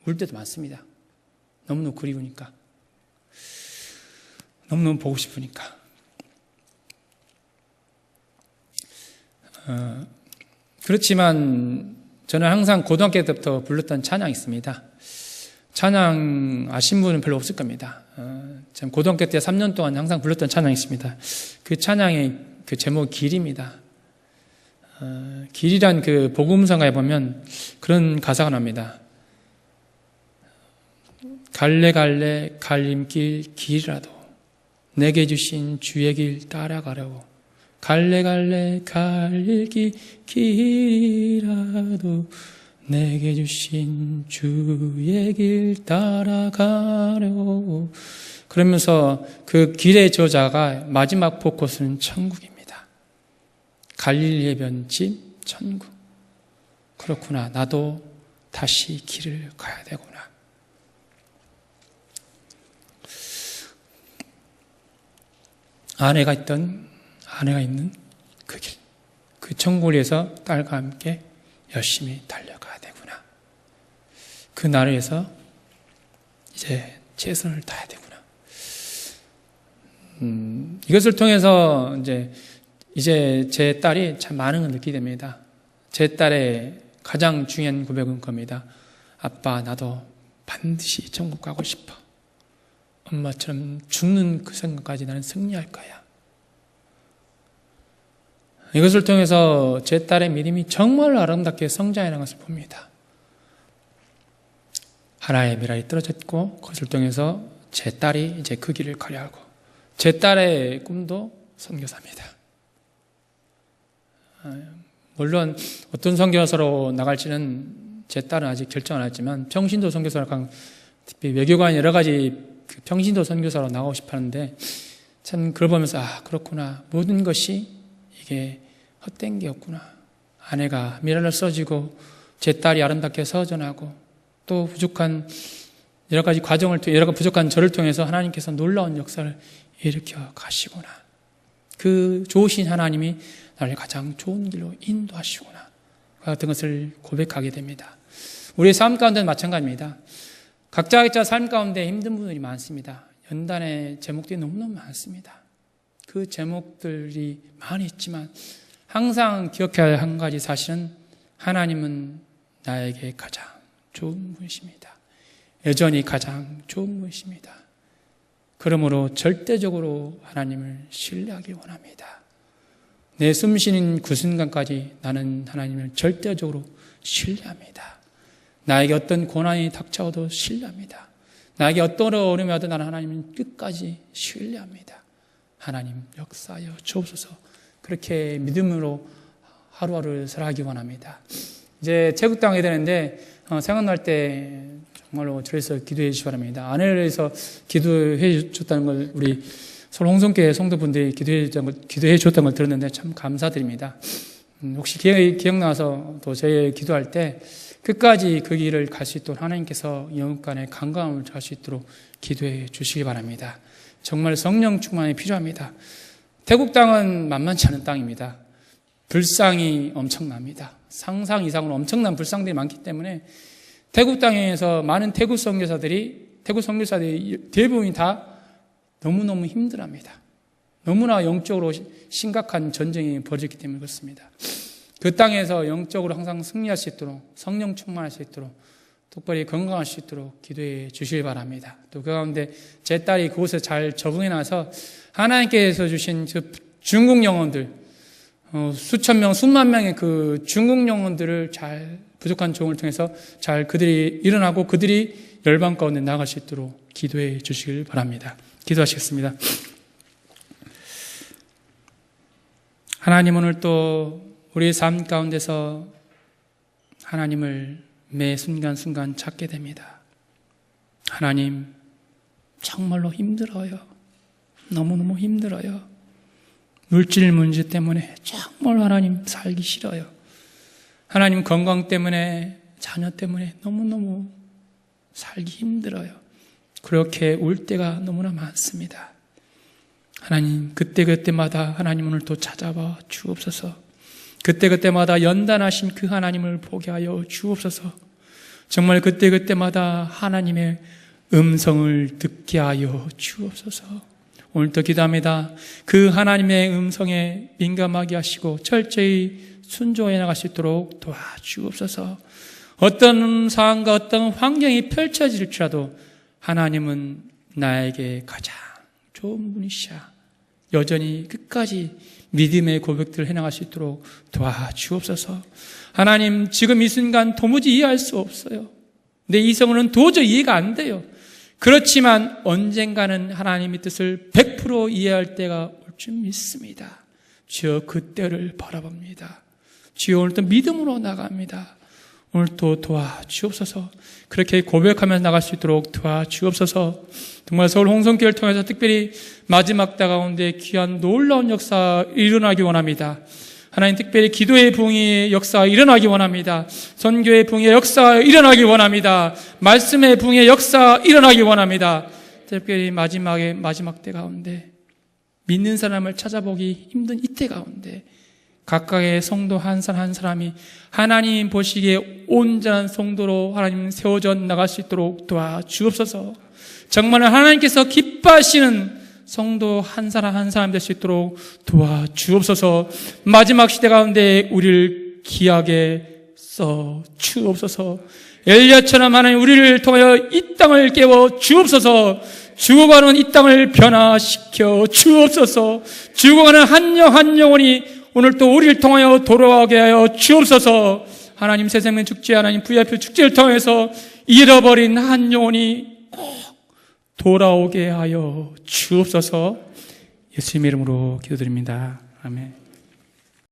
울 때도 많습니다. 너무너무 그리우니까. 너무너무 보고 싶으니까. 그렇지만 저는 항상 고등학교 때부터 불렀던 찬양이 있습니다. 찬양 아신 분은 별로 없을 겁니다. 전 고등학교 때 3년 동안 항상 불렀던 찬양이 있습니다. 그 찬양의 그 제목이 길입니다. 길이란 그 복음성가에 보면 그런 가사가 나옵니다. 갈래갈래 갈림길 길이라도 내게 주신 주의 길 따라가려고 갈래갈래 갈길 길이라도 내게 주신 주의 길 따라가려고 그러면서 그 길의 저자가 마지막 포커스는 천국입니다. 갈릴리 해변집 천국. 그렇구나. 나도 다시 길을 가야 되구나. 아내가 있는 그 길, 그 천국을 위해서 딸과 함께 열심히 달려가야 되구나. 그 나를 위해서 이제 최선을 다해야 되구나. 이것을 통해서 이제 제 딸이 참 많은 걸 느끼게 됩니다. 제 딸의 가장 중요한 고백은 겁니다. 아빠, 나도 반드시 천국 가고 싶어. 엄마처럼 죽는 그 생각까지 나는 승리할 거야. 이것을 통해서 제 딸의 믿음이 정말 아름답게 성장하는 것을 봅니다. 하나의 미랄이 떨어졌고 그것을 통해서 제 딸이 이제 그 길을 가려하고 제 딸의 꿈도 선교사입니다. 물론 어떤 선교사로 나갈지는 제 딸은 아직 결정 안 했지만 평신도 선교사로 특히 외교관 여러 가지 그 평신도 선교사로 나가고 싶어 하는데 참 그걸 보면서 그렇구나. 모든 것이 이게 헛된 게 없구나. 아내가 미랄을 써주고 제 딸이 아름답게 서전하고 또 부족한 여러 가지 과정을 통해 여러 가지 부족한 저를 통해서 하나님께서 놀라운 역사를 일으켜 가시구나. 그 좋으신 하나님이 나를 가장 좋은 길로 인도하시구나. 같은 것을 고백하게 됩니다. 우리의 삶 가운데는 마찬가지입니다. 각자 삶 가운데 힘든 부분이 많습니다. 연단의 제목들이 너무너무 많습니다. 그 제목들이 많이 있지만 항상 기억해야 할 한 가지 사실은 하나님은 나에게 가장 좋은 분이십니다. 여전히 가장 좋은 분이십니다. 그러므로 절대적으로 하나님을 신뢰하기 원합니다. 내 숨쉬는 그 순간까지 나는 하나님을 절대적으로 신뢰합니다. 나에게 어떤 고난이 닥쳐도 신뢰합니다. 나에게 어떤 어려움이 와도 나는 하나님을 끝까지 신뢰합니다. 하나님 역사하여 주옵소서. 그렇게 믿음으로 하루하루 살아가기 원합니다. 이제 태국 땅에 되는데 생각날 때 정말로 저에서 기도해 주시기 바랍니다. 아내를 위해서 기도해 줬다는 걸 우리 서울 홍성교회 성도분들이 기도해 줬다는 걸 들었는데 참 감사드립니다. 혹시 기억나서 또 저희 기도할 때 끝까지 그 길을 갈 수 있도록 하나님께서 영혼간의 강건함을 할 수 있도록 기도해 주시기 바랍니다. 정말 성령 충만이 필요합니다. 태국 땅은 만만치 않은 땅입니다. 불상이 엄청납니다. 상상 이상으로 엄청난 불상들이 많기 때문에 태국 땅에서 많은 태국 선교사들이 대부분이 다 너무너무 힘들어합니다. 너무나 영적으로 심각한 전쟁이 벌어졌기 때문에 그렇습니다. 그 땅에서 영적으로 항상 승리할 수 있도록 성령 충만할 수 있도록 특별히 건강할 수 있도록 기도해 주시기 바랍니다. 또 그 가운데 제 딸이 그곳에 잘 적응해 나서 하나님께서 주신 그 중국 영혼들 수천 명, 수만 명의 그 중국 영혼들을 잘 부족한 종을 통해서 잘 그들이 일어나고 그들이 열방 가운데 나아갈 수 있도록 기도해 주시길 바랍니다. 기도하시겠습니다. 하나님, 오늘 또 우리의 삶 가운데서 하나님을 매 순간순간 찾게 됩니다. 하나님, 정말로 힘들어요. 너무너무 힘들어요. 물질 문제 때문에 정말 하나님 살기 싫어요. 하나님 건강 때문에, 자녀 때문에 너무너무 살기 힘들어요. 그렇게 울 때가 너무나 많습니다. 하나님, 그때그때마다 하나님 오늘 또 찾아와 주옵소서. 그때그때마다 연단하신 그 하나님을 보게 하여 주옵소서. 정말 그때그때마다 하나님의 음성을 듣게 하여 주옵소서. 오늘도 기도합니다. 그 하나님의 음성에 민감하게 하시고 철저히 순종해 나갈 수 있도록 도와주옵소서. 어떤 상황과 어떤 환경이 펼쳐질지라도 하나님은 나에게 가장 좋은 분이시야. 여전히 끝까지 믿음의 고백들을 해나갈 수 있도록 도와주옵소서. 하나님, 지금 이 순간 도무지 이해할 수 없어요. 내 이성으로는 도저히 이해가 안 돼요. 그렇지만 언젠가는 하나님의 뜻을 100% 이해할 때가 올 줄 믿습니다. 주여, 그때를 바라봅니다. 주여, 오늘도 믿음으로 나갑니다. 오늘도 도와주옵소서. 그렇게 고백하면서 나갈 수 있도록 도와주옵소서. 정말 서울 홍성교회를 통해서 특별히 마지막 때 가운데 귀한 놀라운 역사 일어나기 원합니다. 하나님, 특별히 기도의 부흥의 역사가 일어나기 원합니다. 선교의 부흥의 역사가 일어나기 원합니다. 말씀의 부흥의 역사가 일어나기 원합니다. 특별히 마지막 때 가운데 믿는 사람을 찾아보기 힘든 이때 가운데 각각의 성도 한 사람 한 사람이 하나님 보시기에 온전한 성도로 하나님 세워져 나갈 수 있도록 도와주옵소서. 정말 하나님께서 기뻐하시는 성도 한 사람 한 사람 될 수 있도록 도와주옵소서. 마지막 시대 가운데 우리를 귀하게 써 주옵소서. 엘리야처럼 하나님 우리를 통하여 이 땅을 깨워 주옵소서. 죽어가는 이 땅을 변화시켜 주옵소서. 죽어가는 한 영 한 영혼이 오늘 또 우리를 통하여 돌아오게 하여 주옵소서. 하나님, 새생명 축제, 하나님 VIP 축제를 통해서 잃어버린 한 영혼이 꼭 돌아오게 하여 주옵소서. 예수님의 이름으로 기도드립니다. 아멘.